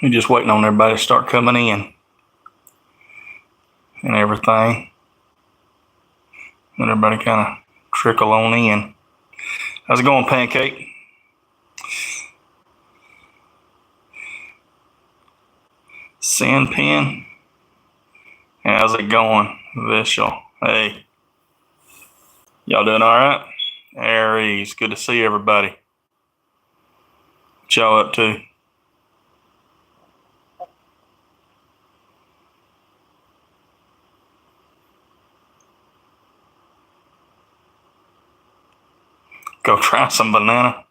We're just waiting on everybody to start coming in and everything. Let everybody kind of trickle on in. How's it going, Pancake? Sandpen? How's it going, Vishal? Hey. Y'all doing all right? Aries, good to see everybody. What y'all up to? Go try some banana.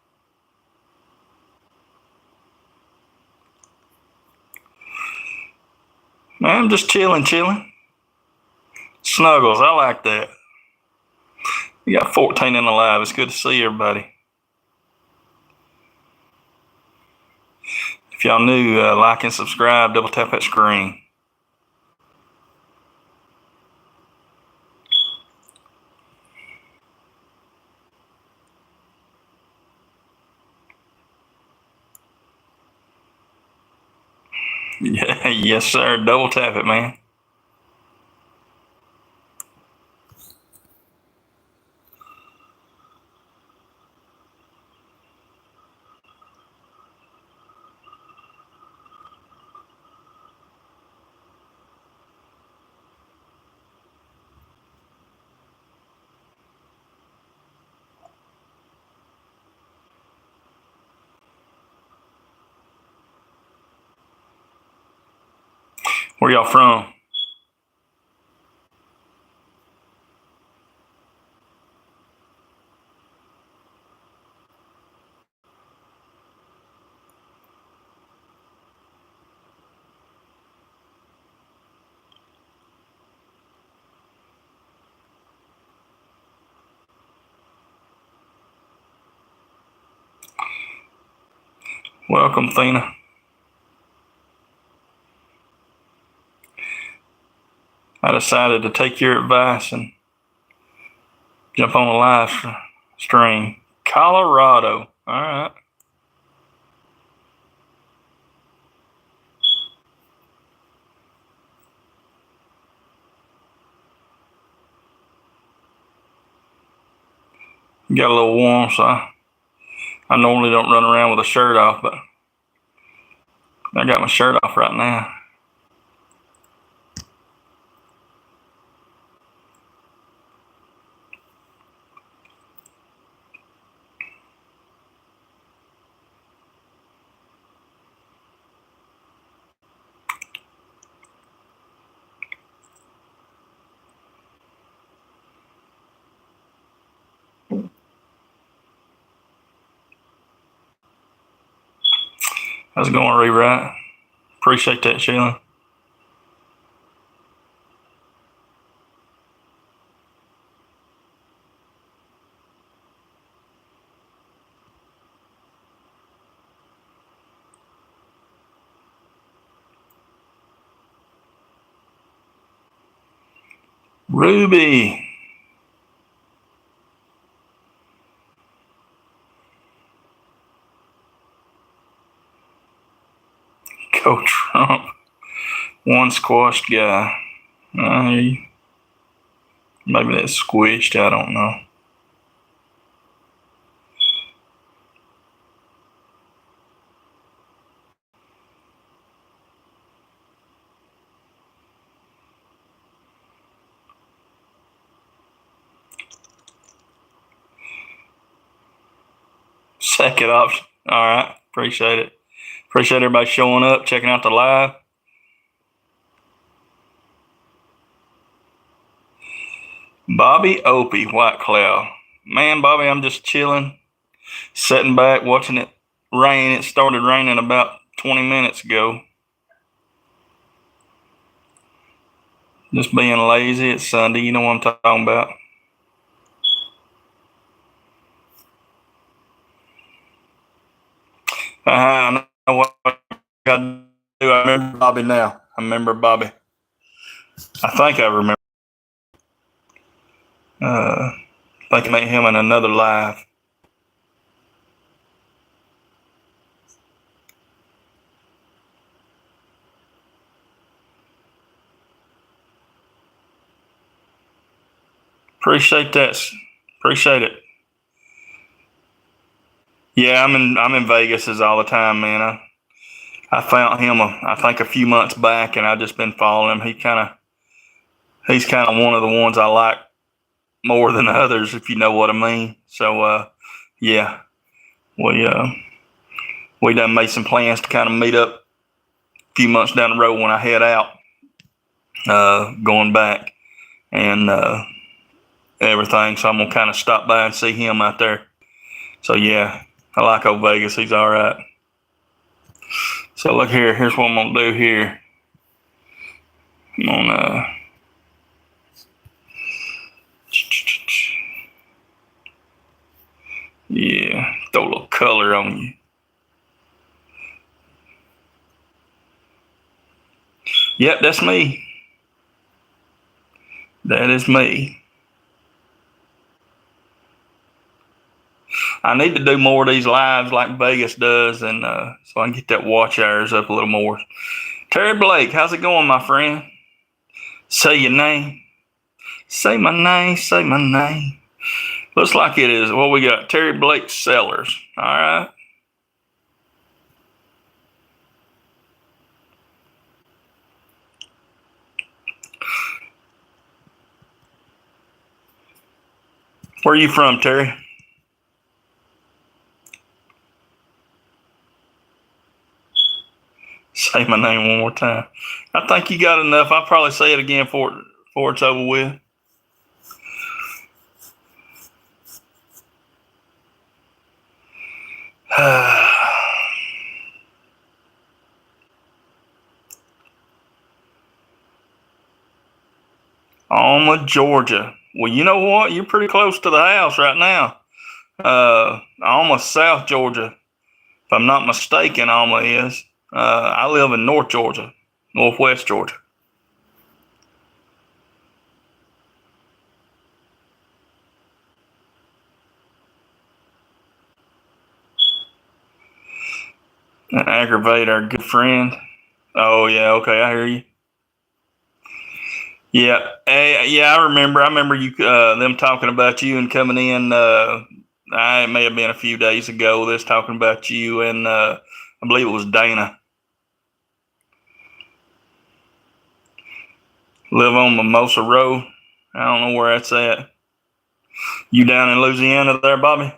Man, I'm just chilling. Snuggles, I like that. We got 14 in the live. It's good to see everybody. If y'all new, like and subscribe, double tap that screen. Yeah, yes, sir. Double tap it, man. Where y'all from? Welcome, Thena. I decided to take your advice and jump on a live stream. Colorado. All right. Got a little warm, so I normally don't run around with a shirt off, but I got my shirt off right now. How's it going, Rewrite? Appreciate that, Sheila. Ruby. Go Trump. One squashed guy. Maybe that's squished. I don't know. Second option. All right. Appreciate it. Appreciate everybody showing up, checking out the live. Bobby Opie, White Cloud. Man, Bobby, I'm just chilling, sitting back, watching it rain. It started raining about 20 minutes ago. Just being lazy. It's Sunday. You know what I'm talking about. I know what I got to do. I remember Bobby now. I remember Bobby. I think I remember. I think I met him in another live. Appreciate that. Appreciate it. Yeah, I'm in Vegas all the time, man. I found him I think a few months back, and I've just been following him. He's kind of one of the ones I like more than others, if you know what I mean. So yeah, we done made some plans to kind of meet up a few months down the road when I head out, going back and everything. So I'm gonna kind of stop by and see him out there. So yeah, I like old Vegas. He's all right. So look here. Here's what I'm gonna do here. I'm gonna yeah, throw a little color on you. Yep, that's me. That is me. I need to do more of these lives like Vegas does, and so I can get that watch hours up a little more. Terry Blake, how's it going, my friend? Say your name. Say my name. Say my name. Looks like it is. Well, we got Terry Blake Sellers. All right. Where are you from, Terry? Say my name one more time. I think you got enough. I'll probably say it again before it's over with. Alma, Georgia. Well, you know what? You're pretty close to the house right now. Alma, South Georgia. If I'm not mistaken, Alma is. I live in North Georgia, Northwest Georgia. Aggravate our good friend. Oh yeah, okay, I hear you. Yeah, yeah, I remember. I remember you them talking about you and coming in. It may have been a few days ago. This talking about you and I believe it was Dana. Live on Mimosa Road. I don't know where that's at. You down in Louisiana there, Bobby?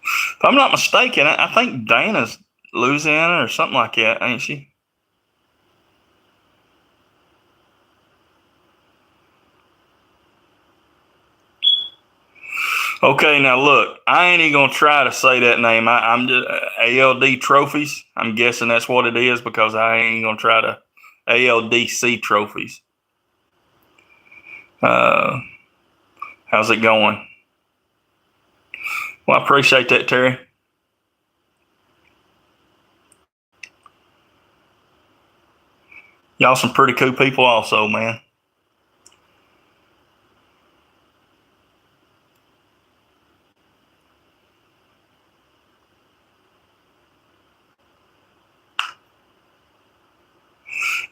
If I'm not mistaken, I think Dana's Louisiana or something like that, ain't she? Okay, now look, I ain't even gonna try to say that name. I'm just ALD Trophies. I'm guessing that's what it is because I ain't gonna try to ALDC Trophies. How's it going? Well, I appreciate that, Terry. Y'all some pretty cool people also, man.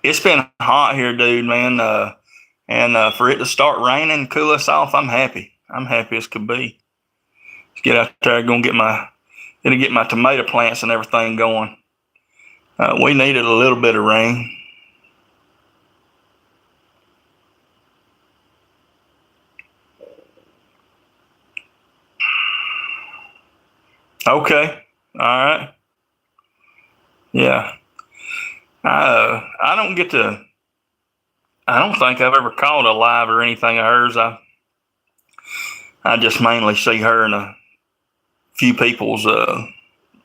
It's been hot here, dude, man. And for it to start raining, cool us off, I'm happy. I'm happy as could be. Let's get out there, gonna get my tomato plants and everything going. We needed a little bit of rain. Okay, all right. Yeah, I don't get to. I don't think I've ever called a live or anything of hers. I just mainly see her in a few people's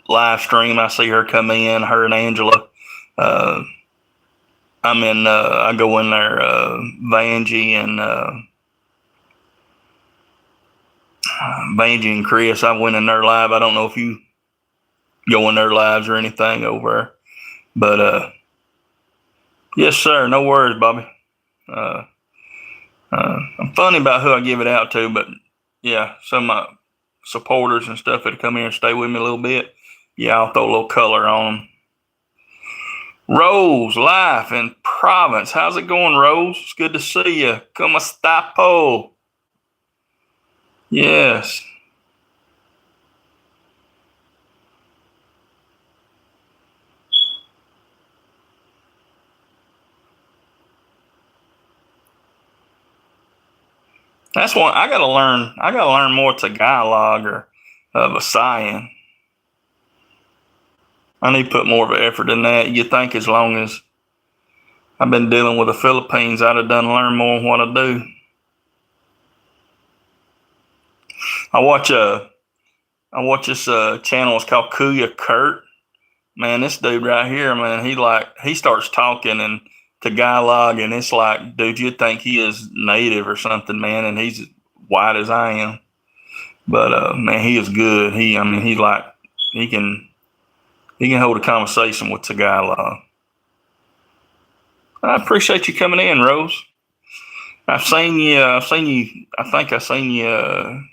live stream. I see her come in, her and Angela. I go in there, Vanjie and Chris. I went in their live. I don't know if you go in their lives or anything over there, but yes, sir. No worries, Bobby. I'm funny about who I give it out to, but yeah, some of my supporters and stuff that come here and stay with me a little bit. Yeah, I'll throw a little color on them. Rose, life, and Province. How's it going, Rose? It's good to see you. Como estapo? Yes. That's one I gotta learn. I gotta learn more Tagalog or Visayan. I need to put more of an effort in that. You think as long as I've been dealing with the Philippines, I'd have done learn more what I do. I watch this channel. It's called Kuya Kurt. Man, this dude right here, man, he starts talking in Tagalog, and it's like, dude, you'd think he is native or something, man, and he's white as I am. But man, he is good. He can hold a conversation with Tagalog. I appreciate you coming in, Rose. I've seen you. I think I seen you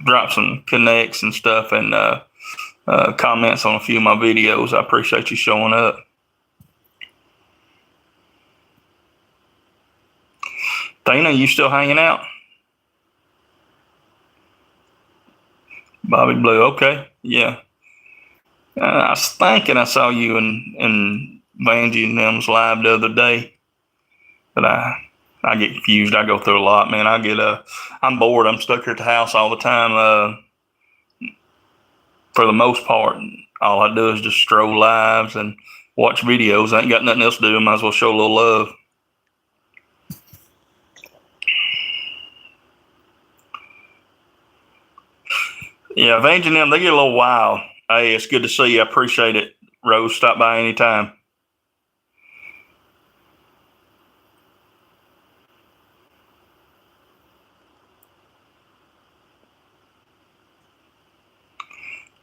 drop some connects and stuff and comments on a few of my videos. I appreciate you showing up. Dana, you still hanging out? Bobby Blue, okay, yeah. I was thinking I saw you in Vanjie and them's live the other day, but I get confused. I go through a lot, man. I'm bored. I'm stuck here at the house all the time. For the most part, all I do is just stroll lives and watch videos. I ain't got nothing else to do. I might as well show a little love. Yeah, Vange and them, they get a little wild. Hey, it's good to see you. I appreciate it. Rose, stop by anytime.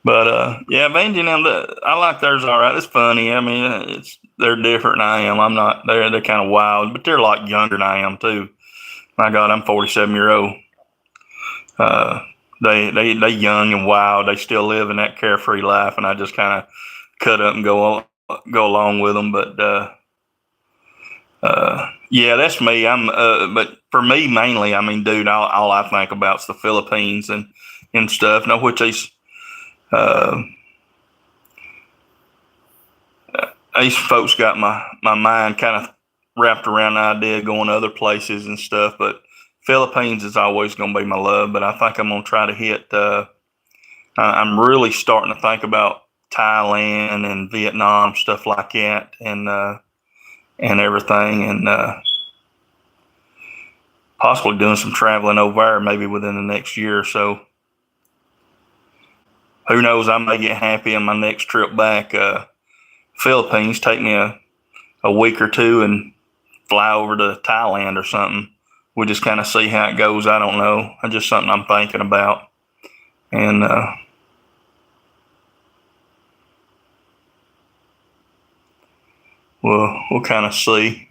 But yeah, Vange and them, I like theirs all right. It's funny. I mean, they're different than I am. I'm not. They're kind of wild, but they're a lot younger than I am too. My God, I'm 47-year-old. They young and wild. They still live in that carefree life, and I just kind of cut up and go along with them. But yeah, that's me. But for me mainly, I mean, dude, all I think about is the Philippines and stuff. Now, which these folks got my mind kind of wrapped around the idea of going to other places and stuff. But Philippines is always going to be my love. But I think I'm going to try to hit. I'm really starting to think about Thailand and Vietnam, stuff like that, and everything, and possibly doing some traveling over there maybe within the next year or so. Who knows? I may get happy on my next trip back. Philippines, take me a week or two and fly over to Thailand or something. We'll just kind of see how it goes. I don't know. It's just something I'm thinking about. And we'll kind of see.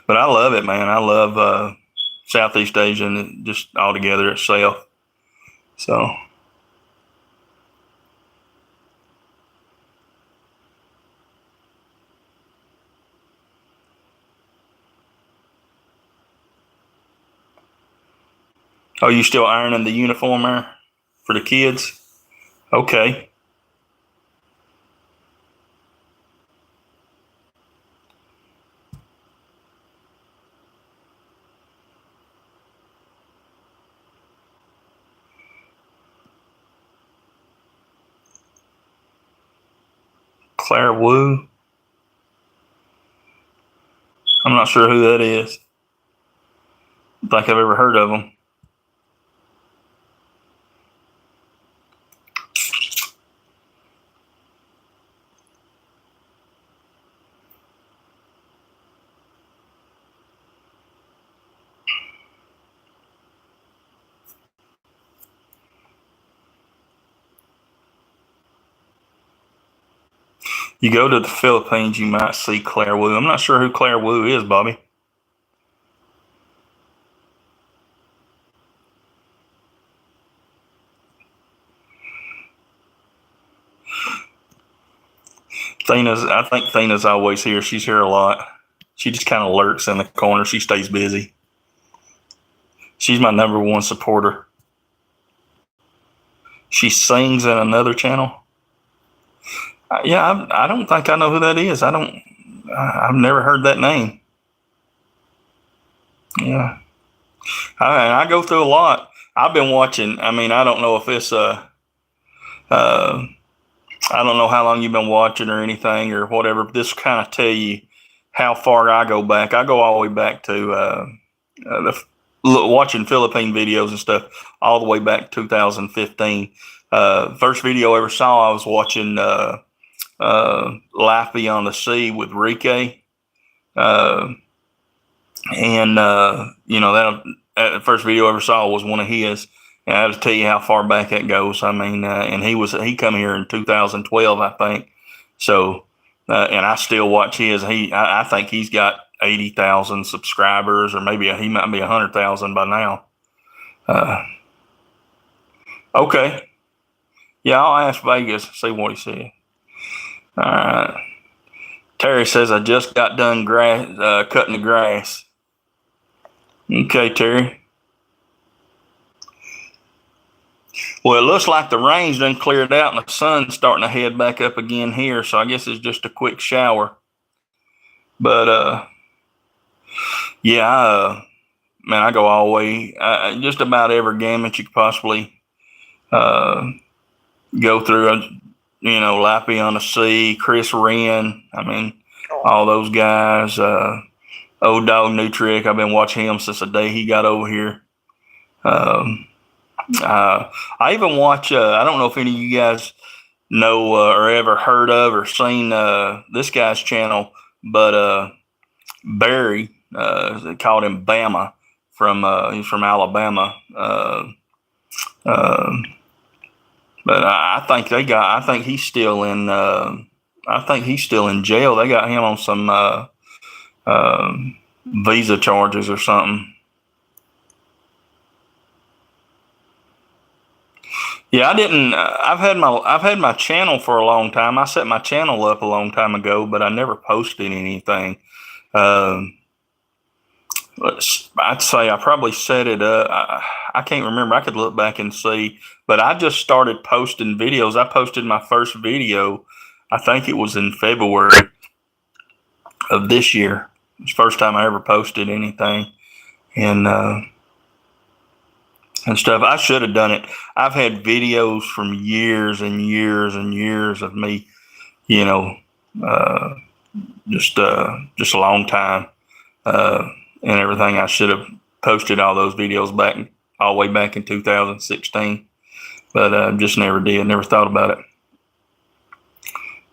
But I love it, man. I love Southeast Asia and just altogether itself. So. Oh, you still ironing the uniform there for the kids? Okay. Claire Wu. I'm not sure who that is. I don't think I've ever heard of them. You go to the Philippines, you might see Claire Wu. I'm not sure who Claire Wu is, Bobby. I think Thena's always here. She's here a lot. She just kind of lurks in the corner. She stays busy. She's my number one supporter. She sings in another channel. Yeah, I don't think I know who that is. I've never heard that name. Yeah. I go through a lot. I've been watching. I mean, I don't know if it's I don't know how long you've been watching or anything or whatever, but this kind of tell you how far I go back. I go all the way back to watching Philippine videos and stuff all the way back to 2015. First video I ever saw, I was watching Life Beyond the Sea with Rike. That the first video I ever saw was one of his. And I have to tell you how far back that goes. I mean, and he come here in 2012, I think. So, and I still watch his. I think he's got 80,000 subscribers, or maybe he might be 100,000 by now. Okay, yeah, I'll ask Vegas, see what he said. All right. Terry says I just got done cutting the grass. Okay, Terry. Well, it looks like the rain's done cleared out and the sun's starting to head back up again here. So I guess it's just a quick shower. But yeah, man, I go all the way. Just about every gamut you could possibly go through. Life Beyond the Sea, Chris Wren. I mean, all those guys. Old Dog New Trick. I've been watching him since the day he got over here. I even watch. I don't know if any of you guys know or ever heard of or seen this guy's channel, but Barry, they called him Bama he's from Alabama. But I think he's still in. I think he's still in jail. They got him on some visa charges or something. Yeah, I didn't. I've had my channel for a long time. I set my channel up a long time ago, but I never posted anything. I'd say I probably set it up. I can't remember. I could look back and see, but I just started posting videos. I posted my first video. I think it was in February of this year. It's the first time I ever posted anything, and stuff. I should have done it. I've had videos from years and years and years of me, just a long time, and everything. I should have posted all those videos all the way back in 2016, but just never did. Never thought about it.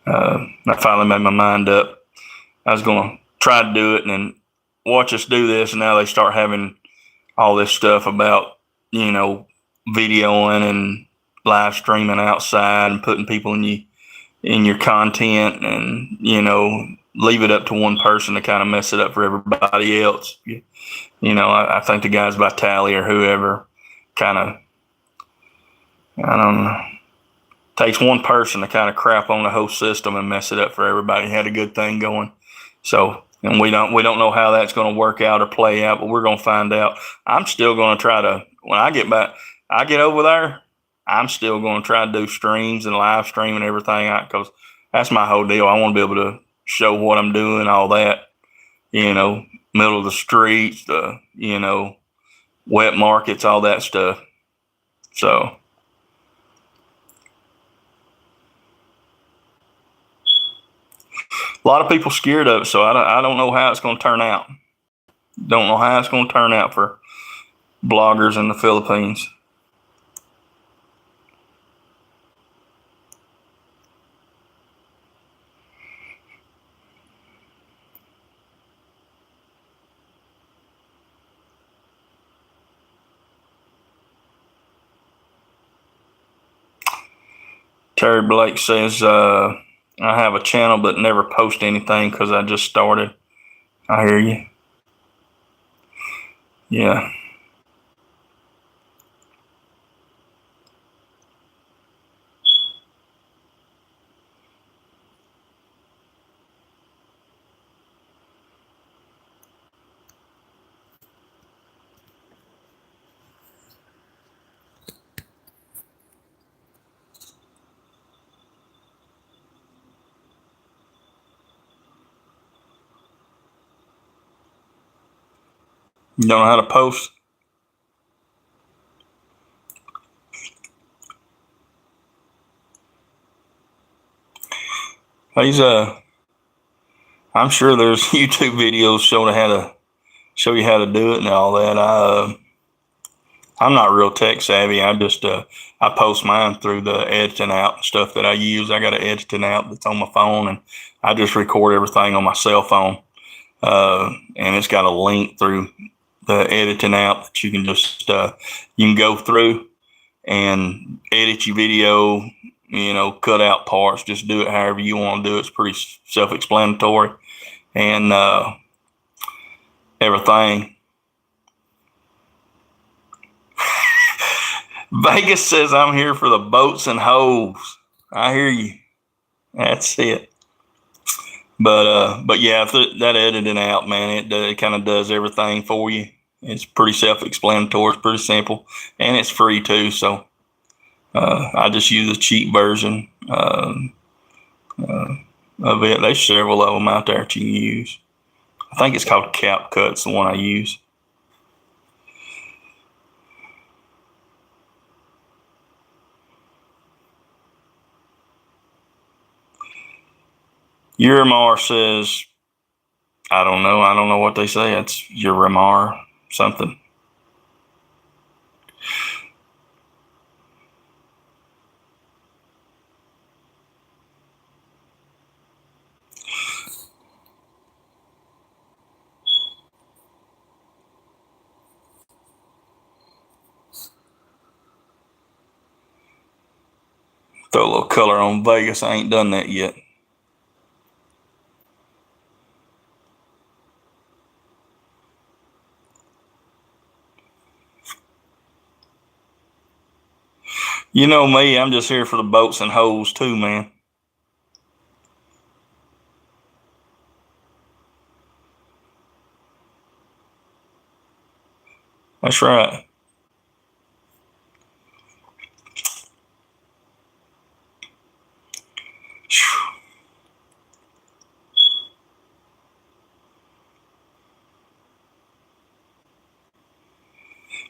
I finally made my mind up. I was going to try to do it and then watch us do this, and now they start having all this stuff about videoing and live streaming outside and putting people in your content, and leave it up to one person to kind of mess it up for everybody else. I think the guys by Tally or whoever kind of, I don't know, takes one person to kind of crap on the whole system and mess it up for everybody. Had a good thing going, so. And we don't know how that's going to work out or play out, but we're going to find out. I'm still going to try to, when I get over there, I'm still going to try to do streams and live stream and everything, because that's my whole deal. I want to be able to show what I'm doing, all that, middle of the streets, wet markets, all that stuff. So. A lot of people scared of it, so I don't know how it's going to turn out. Don't know how it's going to turn out for bloggers in the Philippines. Terry Blake says, I have a channel but never post anything because I just started. I hear you. Yeah. You don't know how to post? He's I'm sure there's YouTube videos showing how to show you how to do it and all that. I'm not real tech savvy. I post mine through the editing app stuff that I use. I got an editing app that's on my phone, and I just record everything on my cell phone. And it's got a link through the editing app that you can just you can go through and edit your video. Cut out parts. Just do it however you want to do it. It's pretty self-explanatory, and everything. Vegas says I'm here for the boats and hoes. I hear you. That's it. But yeah, that editing out, man, it kind of does everything for you. It's pretty self-explanatory. It's pretty simple, and it's free too. So I just use the cheap version of it. There's several of them out there that you can use. I think it's called CapCut's the one I use. Uramar says, I don't know. I don't know what they say. It's Uramar something. Throw a little color on Vegas. I ain't done that yet. You know me, I'm just here for the boats and hoes too, man. That's right.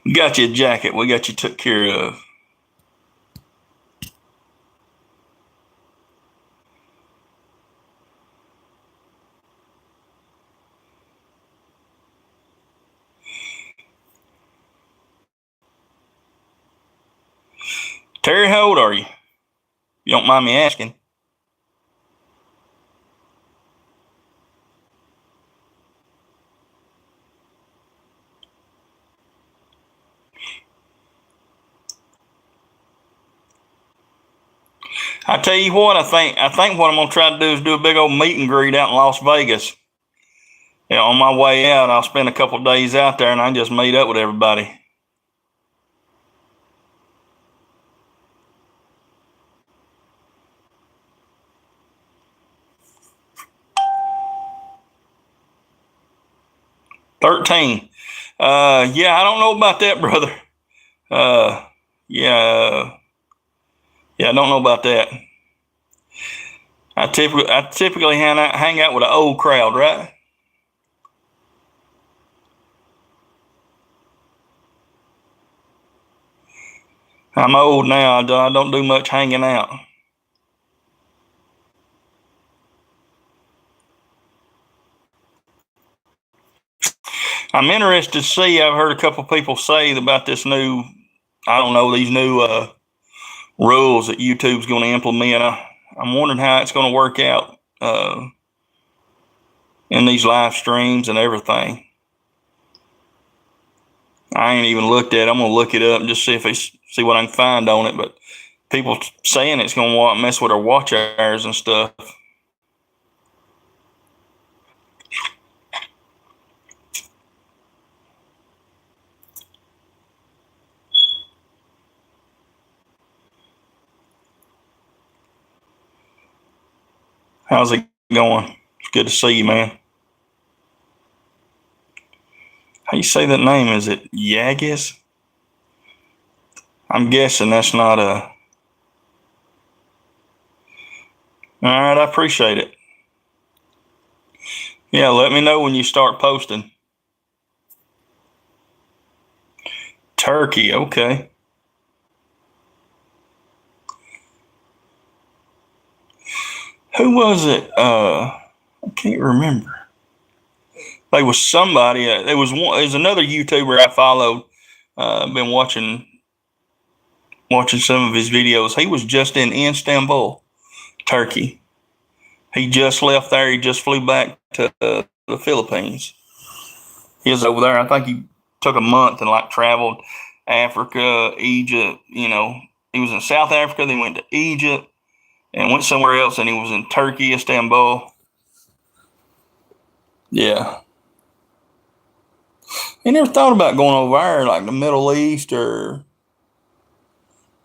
We got you a jacket. We got you took care of. Terry, how old are you? You don't mind me asking. I tell you what, I think what I'm gonna try to do is do a big old meet and greet out in Las Vegas. Yeah, on my way out, I'll spend a couple of days out there and I just meet up with everybody. $13. Yeah, I don't know about that, brother. Yeah, I don't know about that. I typically hang out with an old crowd, right? I'm old now. I don't do much hanging out. I'm interested to see. I've heard a couple people say about this new, I don't know, these new rules that YouTube's going to implement. I'm wondering how it's going to work out in these live streams and everything. I ain't even looked at it. I'm going to look it up and just see what I can find on it. But people saying it's going to mess with our watch hours and stuff. How's it going? It's good to see you, man. How you say that name? Is it Yagis? I'm guessing that's not a. All right, I appreciate it. Yeah, let me know when you start posting. Turkey, okay. Who was it? I can't remember. There was somebody. There was one. There's another YouTuber I followed. Been watching some of his videos. He was just in Istanbul, Turkey. He just left there. He just flew back to the Philippines. He was over there. I think he took a month and like traveled Africa, Egypt. You know, he was in South Africa. Then went to Egypt and went somewhere else. And he was in Turkey, Istanbul. Yeah. He never thought about going over there, like the Middle East or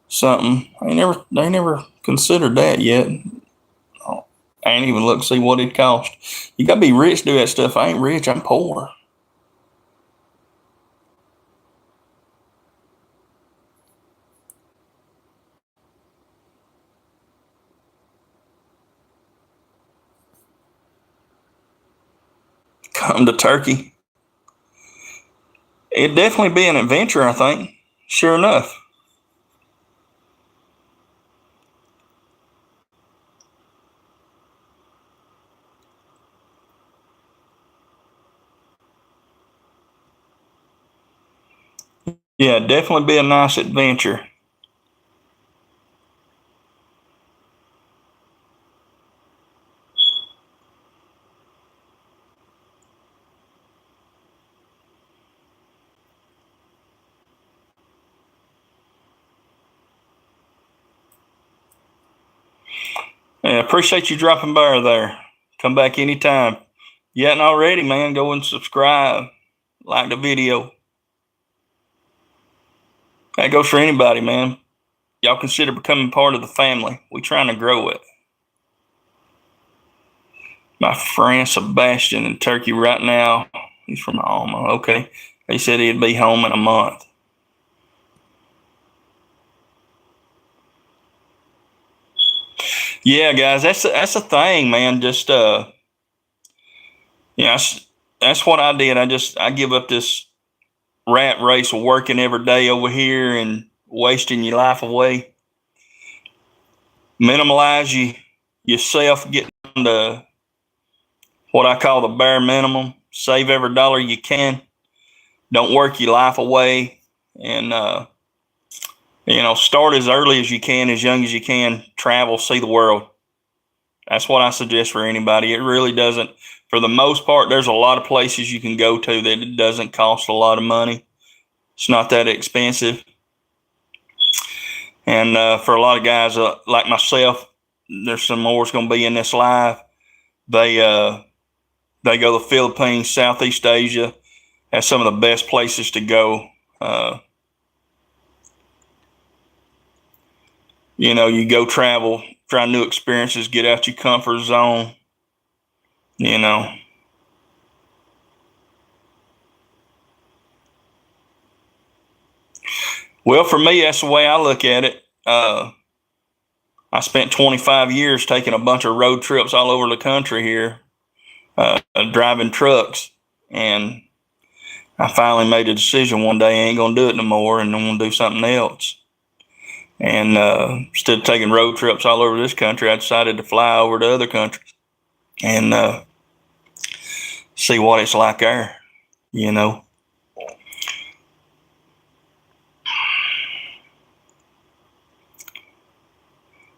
something. They never considered that yet. I ain't even looked to see what it cost. You gotta be rich to do that stuff. I ain't rich. I'm poor. Come to Turkey. It'd definitely be an adventure, I think. Sure enough. Yeah, it'd definitely be a nice adventure. Yeah, appreciate you dropping by there. Come back anytime. You hadn't already, man, go and subscribe. Like the video. That goes for anybody, man. Y'all consider becoming part of the family. We trying to grow it. My friend Sebastian in Turkey right now. He's from Alma. Okay. He said he'd be home in a month. Yeah, guys, that's a thing, man. Just yeah, that's what I did. I give up this rat race of working every day over here and wasting your life away. Minimalize yourself, get to what I call the bare minimum. Save every dollar you can. Don't work your life away, and start as early as you can, as young as you can. Travel, see the world. That's what I suggest for anybody. It really doesn't, for the most part, there's a lot of places you can go to that it doesn't cost a lot of money. It's not that expensive. And for a lot of guys like myself, there's some more is going to be in this live. They go to the Philippines, Southeast Asia. That's some of the best places to go. You go travel, try new experiences, get out your comfort zone. You know. Well, for me, that's the way I look at it. I spent 25 years taking a bunch of road trips all over the country here, driving trucks, and I finally made a decision one day I ain't gonna do it no more, and I'm gonna do something else. And instead of taking road trips all over this country, I decided to fly over to other countries and see what it's like there. You know.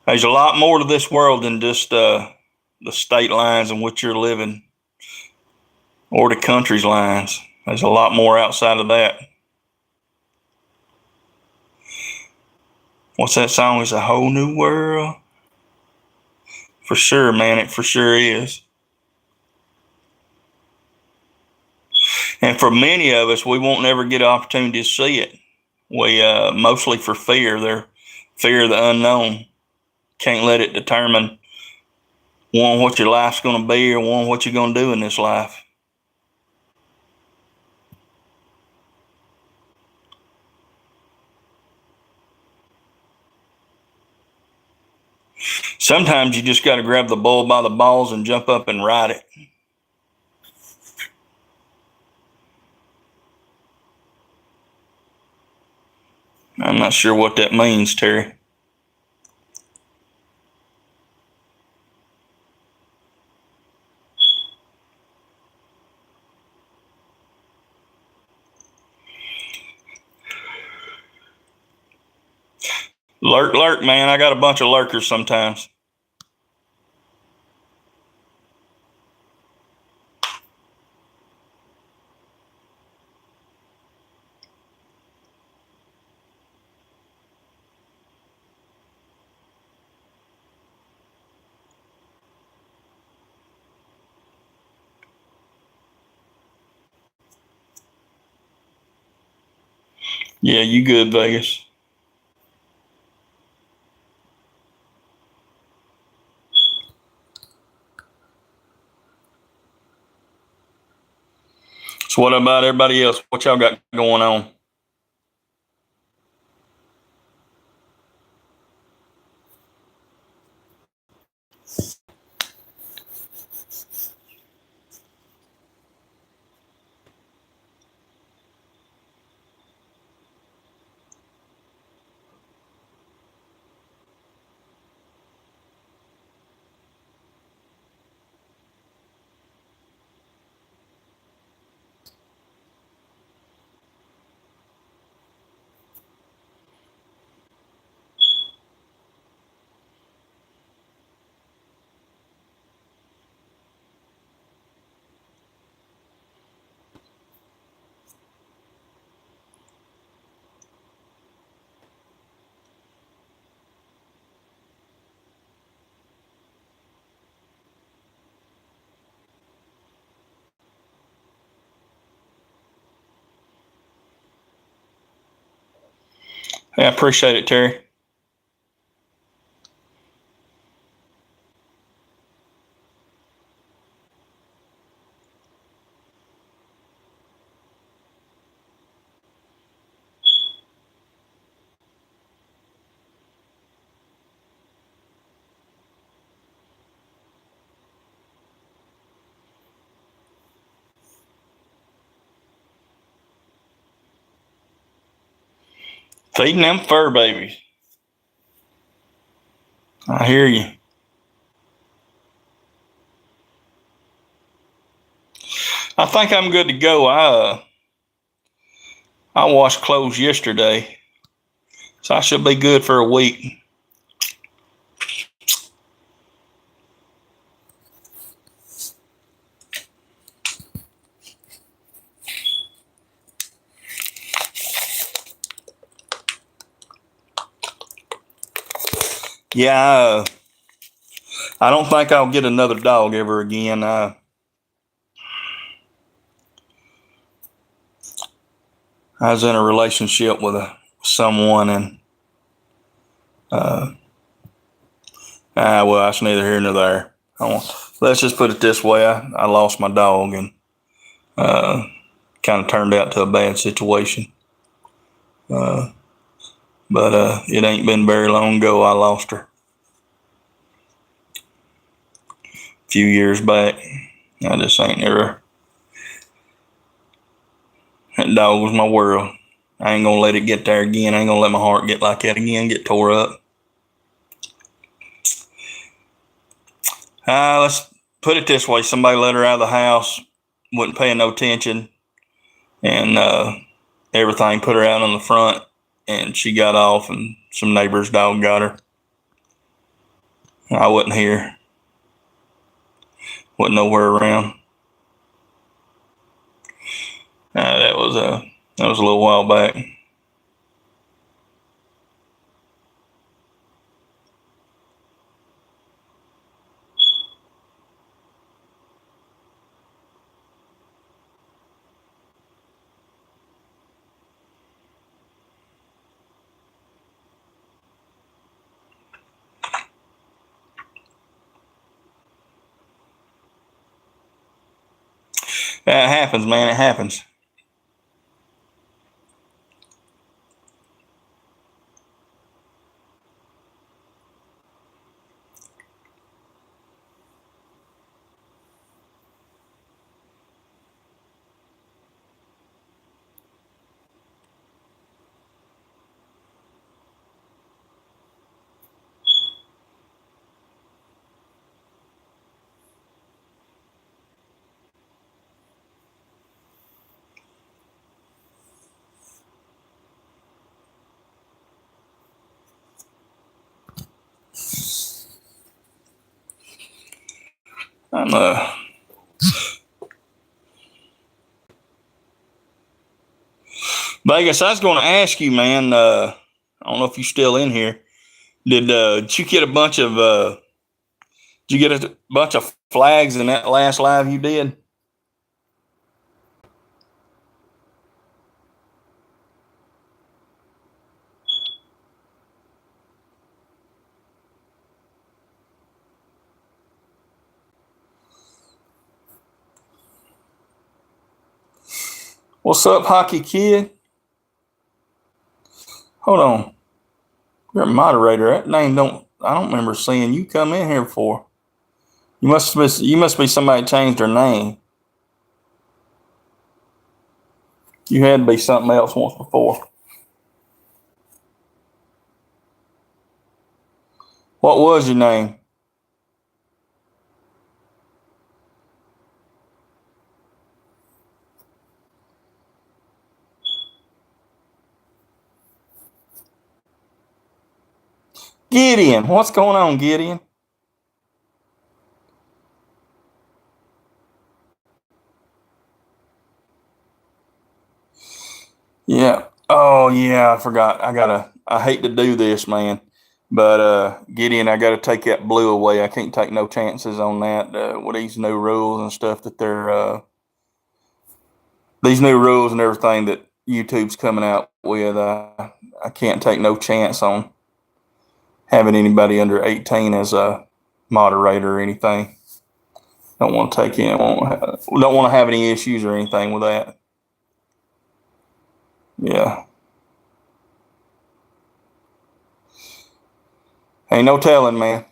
There's a lot more to this world than just the state lines in which you're living or the country's lines. There's a lot more outside of that. What's that song? It's a whole new world. For sure, man. It for sure is. And for many of us, we won't never get an opportunity to see it. We mostly for fear. They're fear of the unknown. Can't let it determine one what your life's going to be or one what you're going to do in this life. Sometimes you just got to grab the bull by the balls and jump up and ride it. I'm not sure what that means, Terry. Lurk, lurk, man. I got a bunch of lurkers sometimes. Yeah, you good, Vegas. So what about everybody else? What y'all got going on? Yeah, I appreciate it, Terry. Feeding them fur babies. I hear you. I think I'm good to go. I washed clothes yesterday, so I should be good for a week. Yeah, I don't think I'll get another dog ever again. I was in a relationship with someone, and well, that's neither here nor there. Let's just put it this way: I lost my dog, and kind of turned out to a bad situation. But it ain't been very long ago I lost her. A few years back. I just ain't never. That dog was my world. I ain't gonna let it get there again. I ain't gonna let my heart get like that again, get tore up. Let's put it this way: somebody let her out of the house, wasn't paying no attention, and everything put her out on the front, and she got off, and some neighbor's dog got her. I wasn't here, wasn't nowhere around. That was a little while back. It happens, man. It happens. I'm Vegas. I was going to ask you, man. I don't know if you're still in here. Did you get a bunch of? Did you get a bunch of flags in that last live you did? What's up, Hockey Kid? Hold on. You're a moderator. That name don't. I don't remember seeing you come in here before. You must be somebody that changed their name. You had to be something else once before. What was your name? Gideon. What's going on, Gideon? Yeah. Oh yeah, I forgot. I hate to do this, man. But Gideon, I gotta take that blue away. I can't take no chances on that with these new rules and stuff that these new rules and everything that YouTube's coming out with. I can't take no chance on having anybody under 18 as a moderator or anything. Don't want to take in. Don't want to have any issues or anything with that. Yeah. Ain't no telling, man.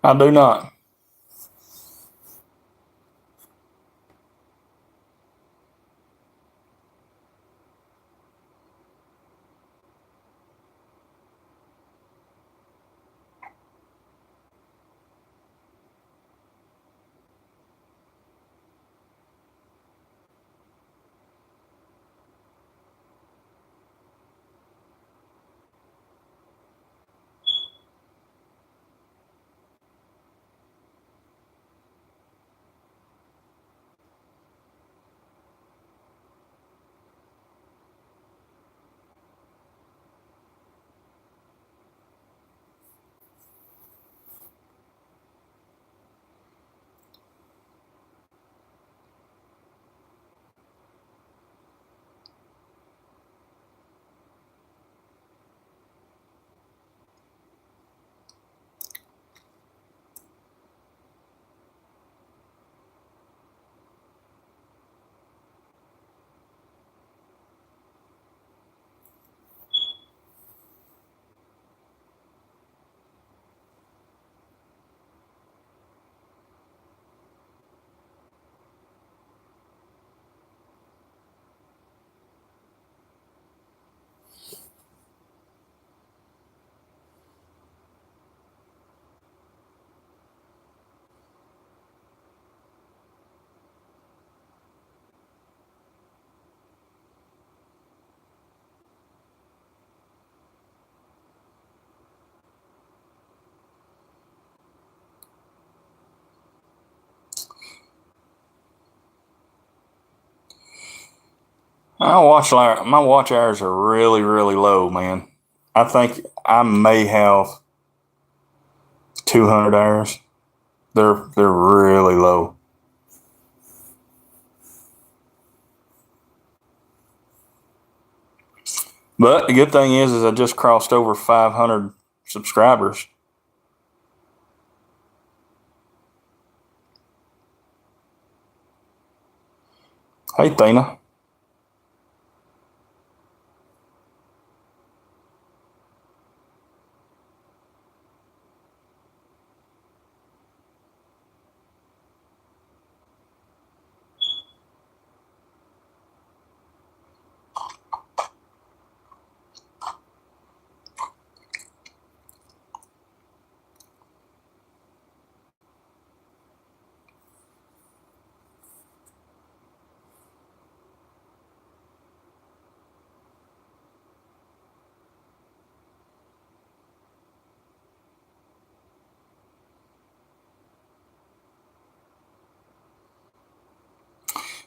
I do not. My watch hours are really, really low, man. I think I may have 200 hours. They're really low. But the good thing is I just crossed over 500 subscribers. Hey, Thina.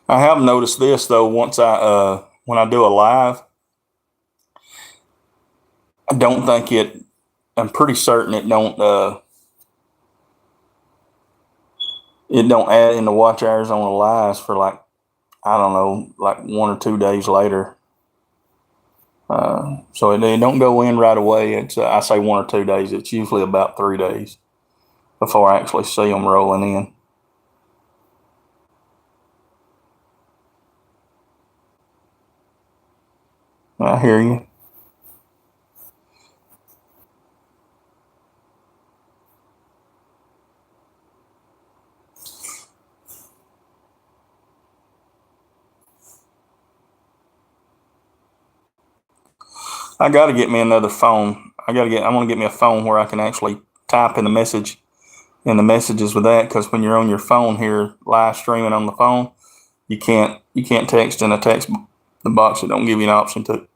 I have noticed this though. When I do a live, I don't think it. I'm pretty certain it don't add in the watch hours on the lives for like, I don't know, like 1 or 2 days later. So it don't go in right away. It's I say 1 or 2 days. It's usually about 3 days before I actually see them rolling in. I hear you. I got to get me another phone. I want to get me a phone where I can actually type in the messages with that. Because when you're on your phone here live streaming on the phone, you can't text in the box. It don't give you an option to.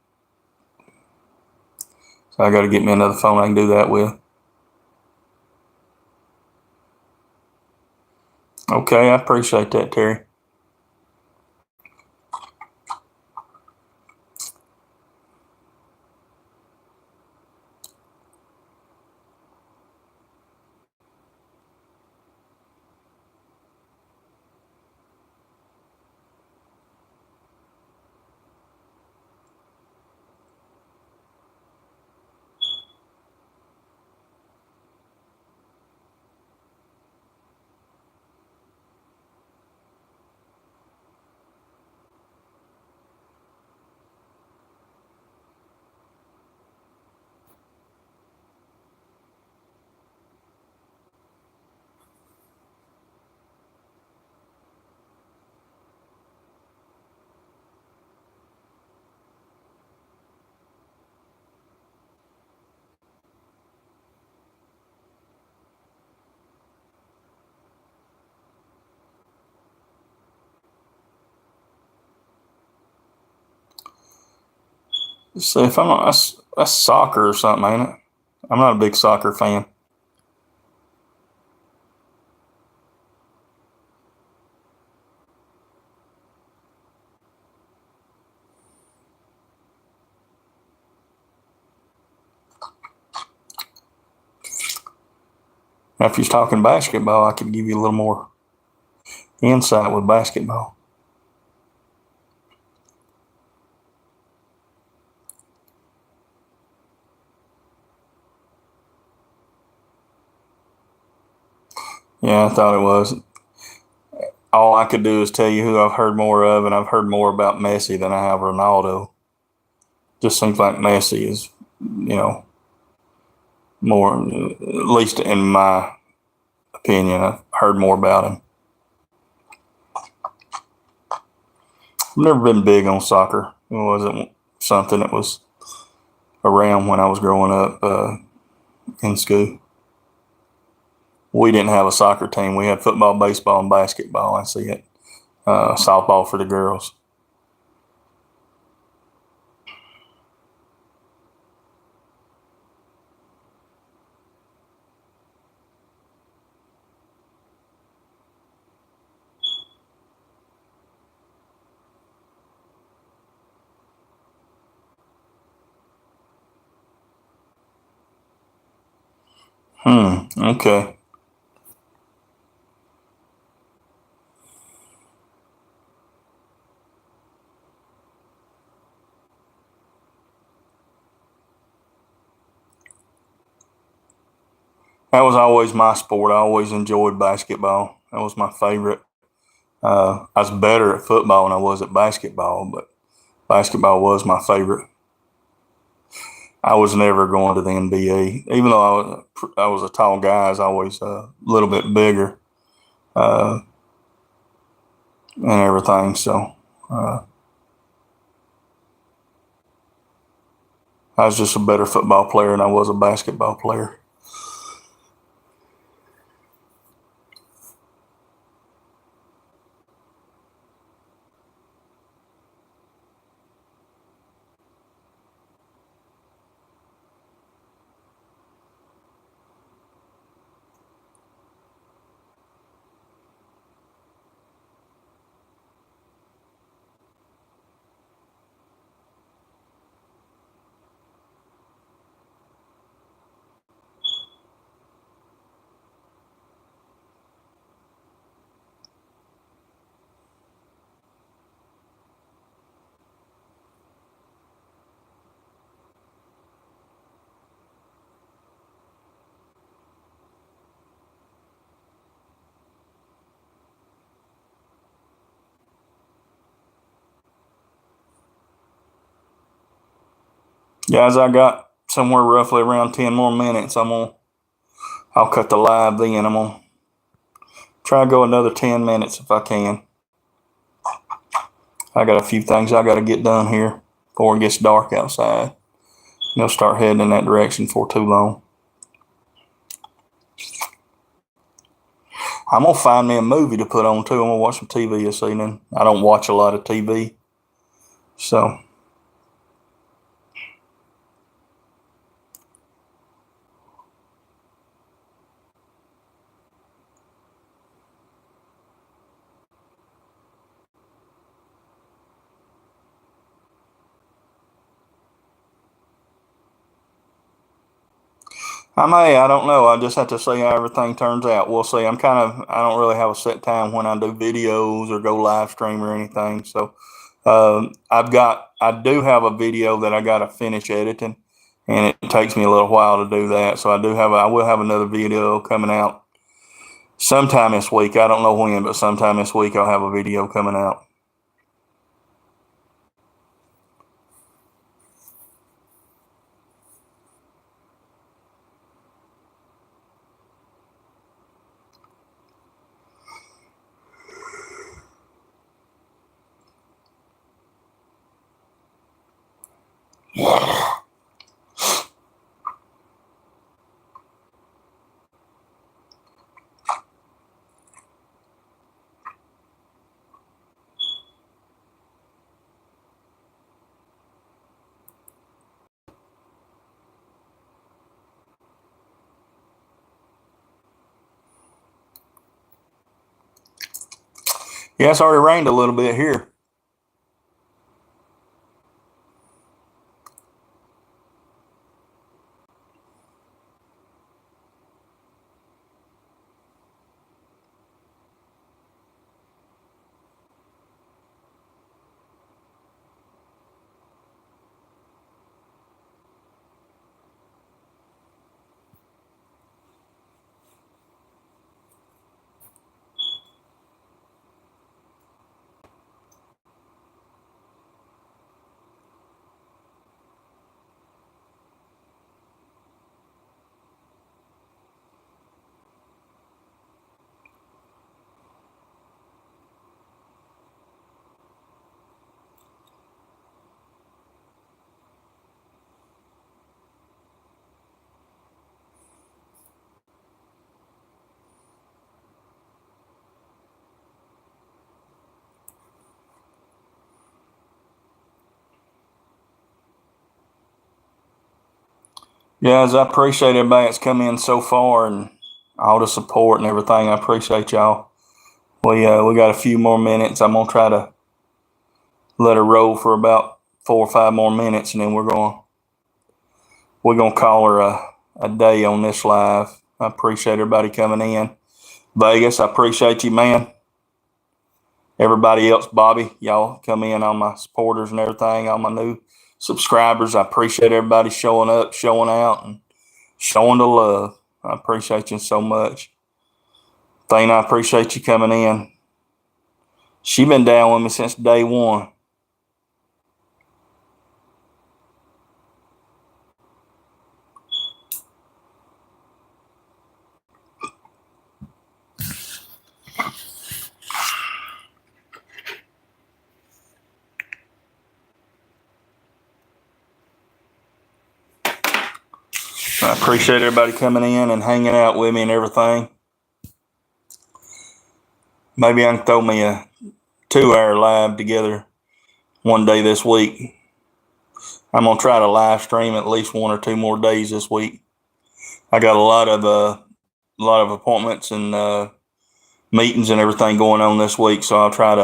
So I got to get me another phone I can do that with. Okay, I appreciate that, Terry. See if I'm not, that's soccer or something, ain't it? I'm not a big soccer fan. Now, if you're talking basketball, I could give you a little more insight with basketball. Yeah, I thought it was. All I could do is tell you who I've heard more of, and I've heard more about Messi than I have Ronaldo. Just seems like Messi is, more, at least in my opinion, I've heard more about him. I've never been big on soccer. It wasn't something that was around when I was growing up in school. We didn't have a soccer team. We had football, baseball, and basketball. I see it. Softball for the girls. Okay. That was always my sport. I always enjoyed basketball. That was my favorite. I was better at football than I was at basketball, but basketball was my favorite. I was never going to the NBA, even though I was a tall guy. I was always a little bit bigger uh, and everything. So uh, I was just a better football player than I was a basketball player. Guys, I got somewhere roughly around 10 more minutes. I'll cut the live then. I'm gonna try to go another 10 minutes if I can. I got a few things I got to get done here before it gets dark outside. They'll start heading in that direction for too long. I'm gonna find me a movie to put on too. I'm gonna watch some TV this evening. I don't watch a lot of TV, so I may. I don't know. I just have to see how everything turns out. We'll see. I don't really have a set time when I do videos or go live stream or anything. So I do have a video that I got to finish editing, and it takes me a little while to do that. So I will have another video coming out sometime this week. I don't know when, but sometime this week I'll have a video coming out. Yeah, it's already rained a little bit here. Guys, I appreciate everybody that's come in so far and all the support and everything. I appreciate y'all. We got a few more minutes. I'm gonna try to let her roll for about 4 or 5 more minutes, and then we're gonna call her a day on this live. I appreciate everybody coming in. Vegas, I appreciate you, man. Everybody else, Bobby, y'all come in, all my supporters and everything, all my new subscribers. I appreciate everybody showing up, showing out, and showing the love. I appreciate you so much. Thane, I appreciate you coming in. She been down with me since day one. I appreciate everybody coming in and hanging out with me and everything. Maybe I can throw me a 2-hour live together one day this week. I'm going to try to live stream at least 1 or 2 more days this week. I got a lot of appointments and meetings and everything going on this week, so I'll try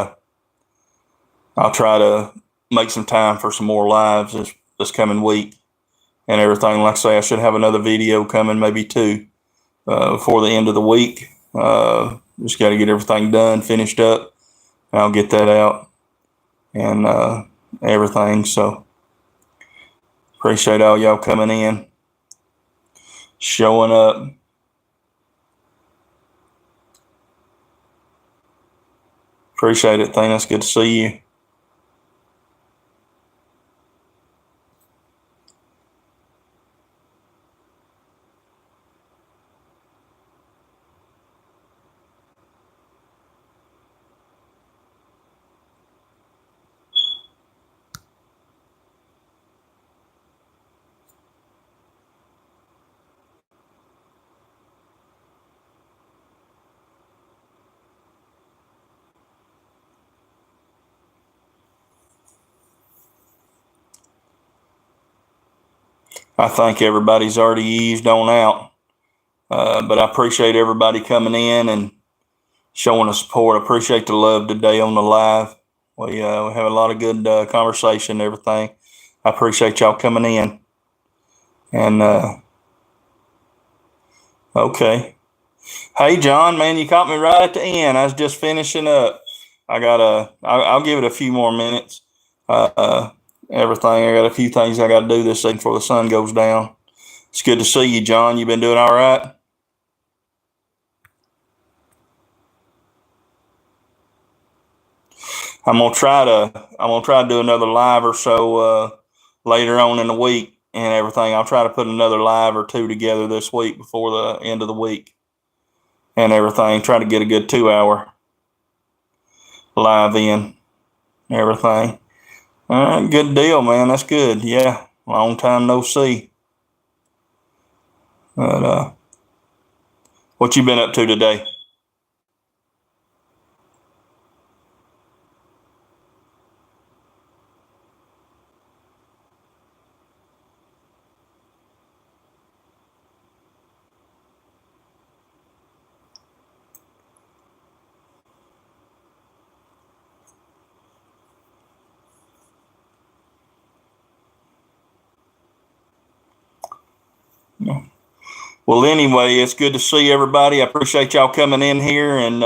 to make some time for some more lives this coming week and everything. Like I say, I should have another video coming, maybe 2, before the end of the week. Just got to get everything done, finished up, and I'll get that out and everything. So appreciate all y'all coming in, showing up. Appreciate it, Thane. It's good to see you. I think everybody's already eased on out, but I appreciate everybody coming in and showing the support. I appreciate the love today on the live. We have a lot of good conversation and everything. I appreciate y'all coming in. And okay. Hey, John, man, you caught me right at the end. I was just finishing up. I'll give it a few more minutes. Everything. I got a few things I got to do this thing before the sun goes down. It's good to see you, John. You been doing all right? I'm gonna try to do another live or so later on in the week and everything. I'll try to put another live or 2 together this week before the end of the week and everything. Try to get a good 2-hour live in everything. All right, good deal, man. That's good. Yeah, long time no see. But what you been up to today? Well, anyway, it's good to see everybody. I appreciate y'all coming in here and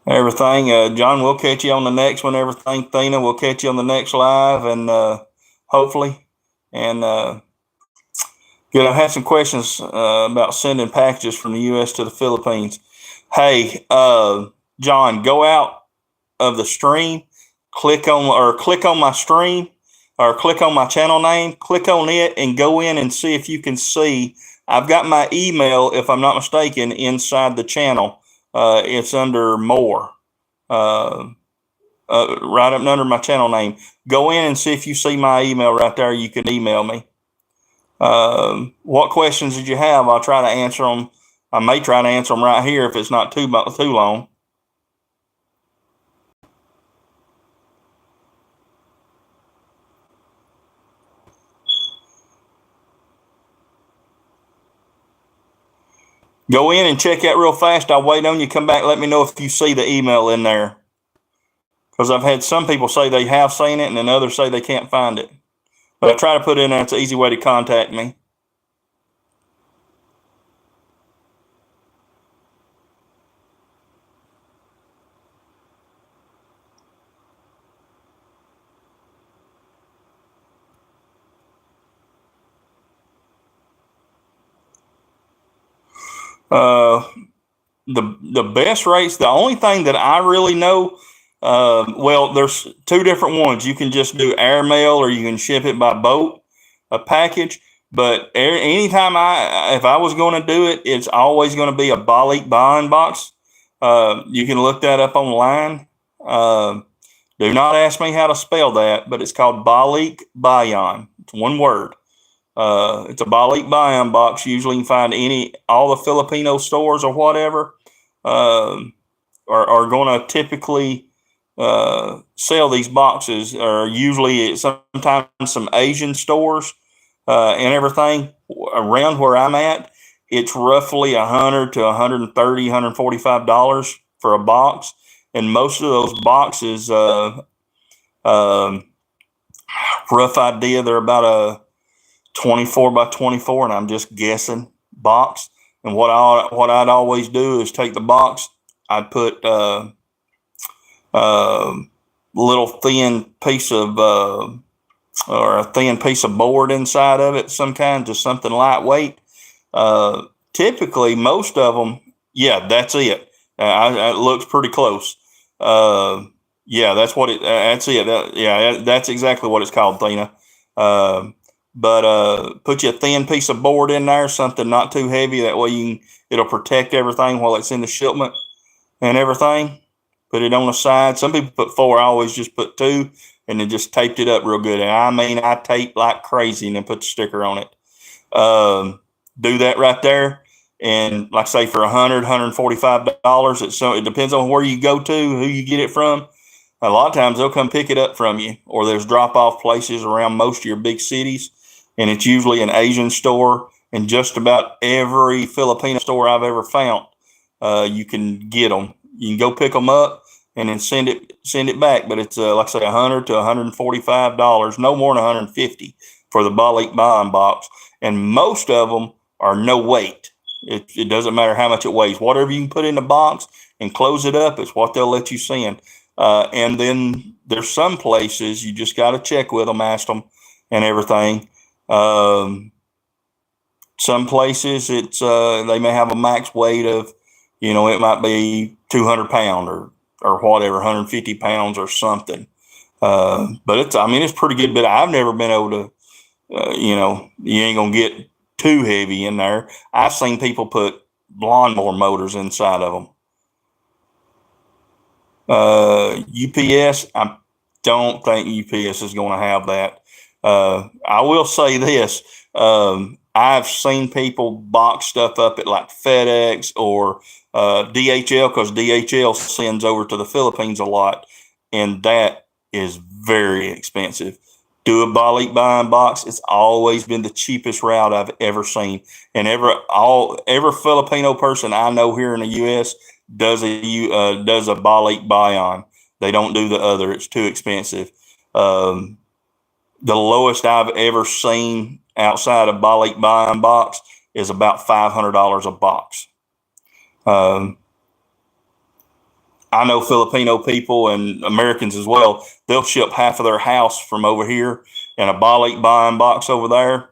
everything. John, we'll catch you on the next one. Everything, Thina, we'll catch you on the next live and hopefully. And good. I have some questions about sending packages from the U.S. to the Philippines. Hey, John, go out of the stream, click on my stream or click on my channel name, click on it and go in and see if you can see. I've got my email, if I'm not mistaken, inside the channel. It's under more, right up under my channel name. Go in and see if you see my email right there. You can email me. What questions did you have? I'll try to answer them. I may try to answer them right here if it's not too long. Go in and check that real fast. I'll wait on you. Come back. Let me know if you see the email in there. Because I've had some people say they have seen it and then others say they can't find it. But I try to put it in there. It's an easy way to contact me. Uh, the best rates. The only thing that I really know, well, there's two different ones. You can just do airmail, or you can ship it by boat, a package. But anytime if I was going to do it, it's always going to be a Balik buying box. You can look that up online. Do not ask me how to spell that, but it's called Balik Bayan. It's one word. It's a Balik buy-in box. Usually you can find all the Filipino stores or whatever are going to typically sell these boxes, or usually sometimes some Asian stores and everything around where I'm at. It's roughly $100 to $130, $145 for a box. And most of those boxes, rough idea, they're about a 24 by 24, and I'm just guessing, box. And what I'd always do is take the box. I'd put little thin piece of or a thin piece of board inside of it, some kind, just something lightweight. Typically, most of them, yeah, that's it. It looks pretty close. Yeah, that's what it. That's it. That's exactly what it's called, Thina. But put you a thin piece of board in there, something not too heavy. That way it'll protect everything while it's in the shipment and everything. Put it on the side. Some people put 4. I always just put 2, and then just taped it up real good. And I mean, I tape like crazy and then put the sticker on it. Do that right there. And like I say, for $100, $145, it depends on where you go to, who you get it from. A lot of times they'll come pick it up from you, or there's drop-off places around most of your big cities, and it's usually an Asian store. And just about every Filipino store I've ever found, you can get them. You can go pick them up and then send it back. But it's like I say, $100 to $145, no more than $150 for the Balik buying box. And most of them are no weight. It doesn't matter how much it weighs. Whatever you can put in the box and close it up is what they'll let you send. And then there's some places you just got to check with them, ask them, and everything. Some places they may have a max weight of, it might be 200 pound or whatever, 150 pounds or something. But it's pretty good. But I've never been able to, you ain't gonna get too heavy in there. I've seen people put lawnmower motors inside of them. UPS, I don't think UPS is going to have that. I will say this. I've seen people box stuff up at like FedEx or DHL, because DHL sends over to the Philippines a lot, and that is very expensive. Do a Balik buying box. It's always been the cheapest route I've ever seen. And every Filipino person I know here in the U.S. does a Balik buy-on. They don't do the other. It's too expensive. The lowest I've ever seen outside of Balik buying box is about $500 a box. I know Filipino people and Americans as well. They'll ship half of their house from over here in a Balik buying box over there,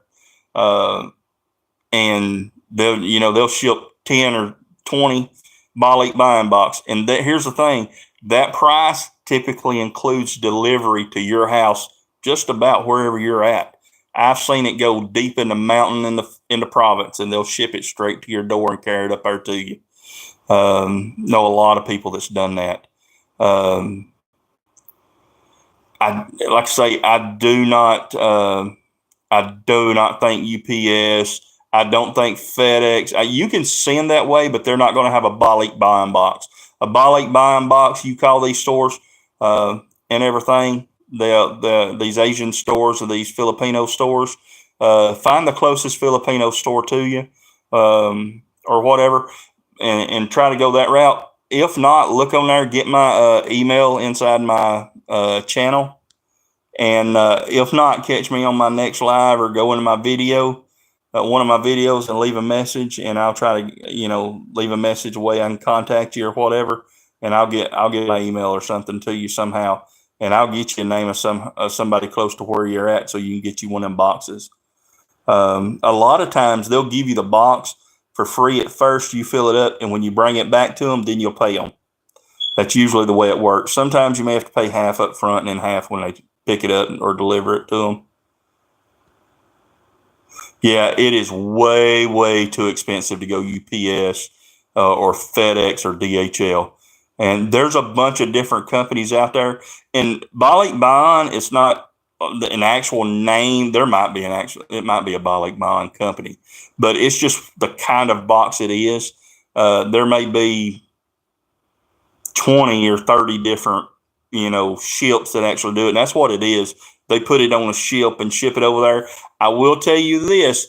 and they'll ship 10 or 20 Balik buying box. And here's the thing: that price typically includes delivery to your house, just about wherever you're at. I've seen it go deep in the mountain in the province, and they'll ship it straight to your door and carry it up there to you. Know a lot of people that's done that. I like I say, I do not think UPS. I don't think FedEx. You can send that way, but they're not going to have a Balik buying box. A Balik buying box, you call these stores and everything. These Asian stores or these Filipino stores. Find the closest Filipino store to you, or whatever. And try to go that route. If not, look on there, get my email inside my channel. And if not, catch me on my next live or go into my video, one of my videos, and leave a message. And I'll try to, leave a message, a way I can contact you or whatever. And I'll get my email or something to you somehow. And I'll get you a name of somebody close to where you're at, so you can get you one of them boxes. A lot of times they'll give you the box, for free at first. You fill it up, and when you bring it back to them, then you'll pay them. That's usually the way it works. Sometimes you may have to pay half up front and then half when they pick it up or deliver it to them. Yeah, it is way, way too expensive to go UPS or FedEx or DHL. And there's a bunch of different companies out there. And Balik Bond, it's not an actual name. It might be a Balik Bond company, but it's just the kind of box it is. There may be 20 or 30 different, ships that actually do it. And that's what it is. They put it on a ship and ship it over there. I will tell you this.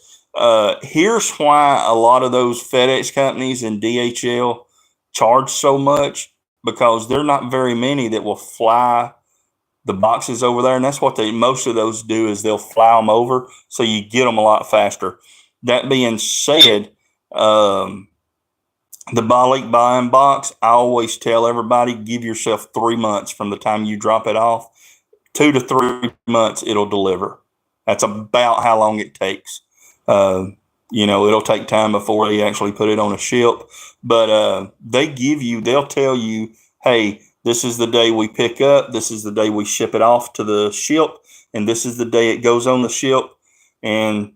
Here's why a lot of those FedEx companies and DHL charge so much, because there are not very many that will fly the boxes over there. And that's what most of those do, is they'll fly them over, so you get them a lot faster. That being said, the Balik Buying box, I always tell everybody, give yourself 3 months from the time you drop it off. 2 to 3 months it'll deliver. That's about how long it takes. It'll take time before they actually put it on a ship, but they'll tell you, hey, this is the day we pick up, this is the day we ship it off to the ship, and this is the day it goes on the ship. And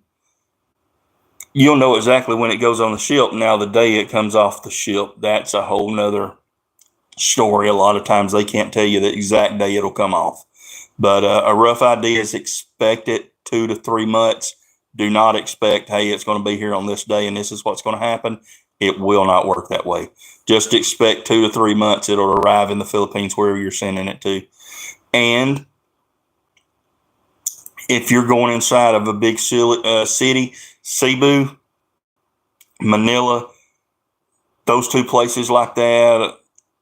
you'll know exactly when it goes on the ship. Now, the day it comes off the ship, that's a whole nother story. A lot of times they can't tell you the exact day it'll come off. But a rough idea is expect it 2 to 3 months. Do not expect, hey, it's going to be here on this day and this is what's going to happen. It will not work that way. Just expect 2 to 3 months. It'll arrive in the Philippines, wherever you're sending it to. And if you're going inside of a big city, Cebu, Manila, those two places like that,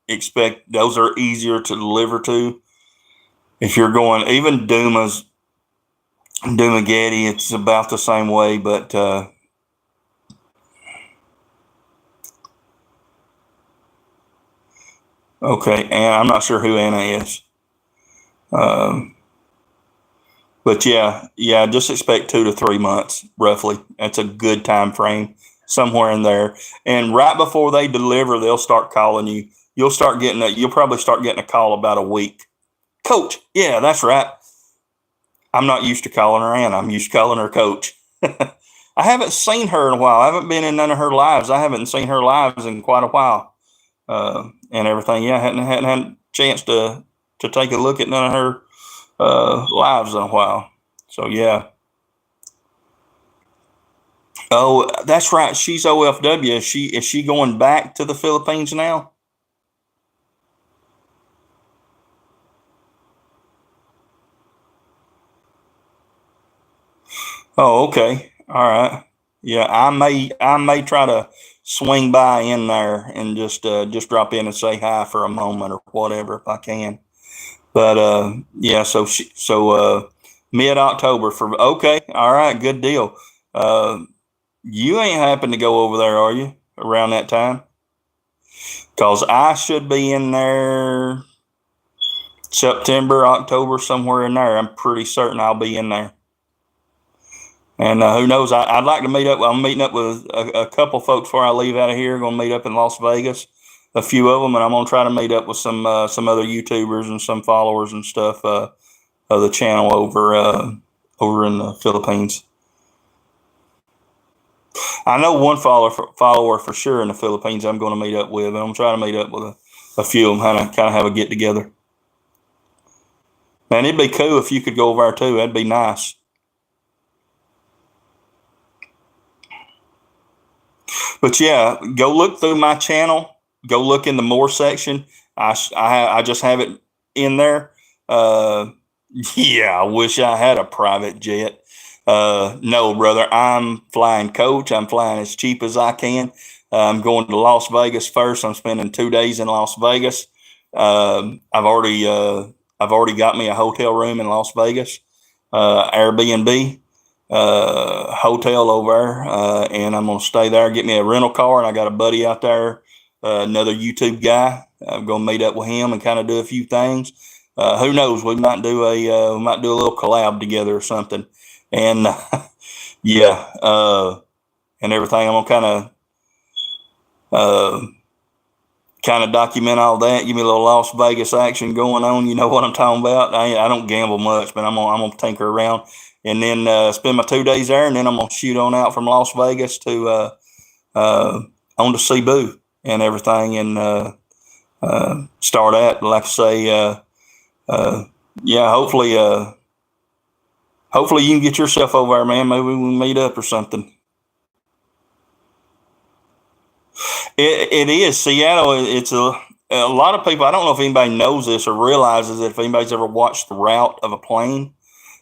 expect those are easier to deliver to. If you're going, even Dumagetti, it's about the same way, but okay, and I'm not sure who Anna is. But yeah, just expect 2 to 3 months, roughly. That's a good time frame, somewhere in there. And right before they deliver, they'll start calling you. You'll probably start getting a call about a week. Coach, yeah, that's right. I'm not used to calling her Anna. I'm used to calling her Coach. I haven't seen her in a while. I haven't been in none of her lives. I haven't seen her lives in quite a while, and everything. Yeah, I hadn't had a chance to take a look at none of her lives in a while. So yeah. Oh, that's right. She's OFW. Is she going back to the Philippines now? Oh, okay. All right. Yeah, I may try to swing by in there and just drop in and say hi for a moment or whatever if I can. But yeah, so mid October for okay. All right, good deal. You ain't happen to go over there, are you, around that time? Because I should be in there September, October, somewhere in there. I'm pretty certain I'll be in there. And who knows? I'd like to meet up. I'm meeting up with a couple folks before I leave out of here. Going to meet up in Las Vegas, a few of them, and I'm going to try to meet up with some other YouTubers and some followers and stuff of the channel over in the Philippines. I know one follower for sure in the Philippines. I'm going to meet up with, and I'm trying to meet up with a few of them, kind of have a get together. Man, it'd be cool if you could go over there too. That'd be nice. But yeah, go look through my channel. Go look in the more section. I just have it in there. Yeah, I wish I had a private jet. No, brother, I'm flying coach. I'm flying as cheap as I can. I'm going to Las Vegas first. I'm spending 2 days in Las Vegas. I've already got me a hotel room in Las Vegas, Airbnb. Hotel over there, and I'm gonna stay there, get me a rental car, and I got a buddy out there, another YouTube guy. I'm gonna meet up with him and kind of do a few things. Who knows, we might do a little collab together or something. And yeah, and everything. I'm gonna kind of kind of document all that. Give me a little Las Vegas action going on. You know what I'm talking about? I don't gamble much, but I'm gonna tinker around, and then spend my 2 days there, and then I'm gonna shoot on out from Las Vegas to on to Cebu and everything, and start at, like I say, yeah. Hopefully you can get yourself over there, man. Maybe we can meet up or something. It is Seattle. It's a lot of people. I don't know if anybody knows this or realizes it. If anybody's ever watched the route of a plane,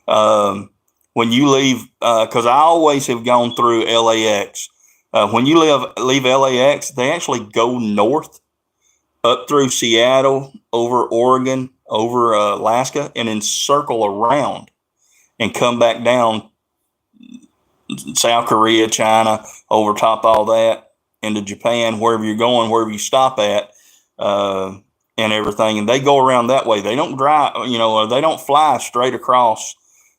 um, when you leave, because I always have gone through LAX. When you leave LAX, they actually go north up through Seattle, over Oregon, over Alaska, and then circle around and come back down South Korea, China, over top all that into Japan, wherever you're going, wherever you stop at, and everything. And they go around that way. They don't drive, they don't fly straight across.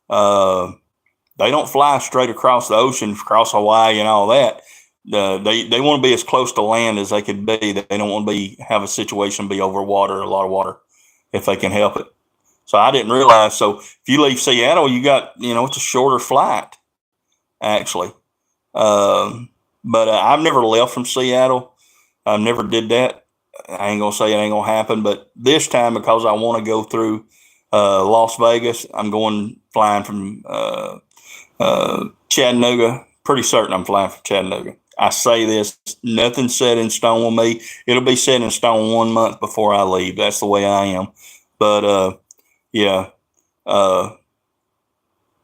They don't fly straight across the ocean, across Hawaii and all that. They want to be as close to land as they could be. They don't want to have a situation be over water, a lot of water, if they can help it. So I didn't realize. So if you leave Seattle, you got, it's a shorter flight, actually. But I've never left from Seattle. I never did that. I ain't going to say it ain't going to happen. But this time, because I want to go through Las Vegas, I'm flying from Chattanooga. Pretty certain I'm flying from Chattanooga. I say this, nothing's set in stone with me. It'll be set in stone 1 month before I leave. That's the way I am. But yeah,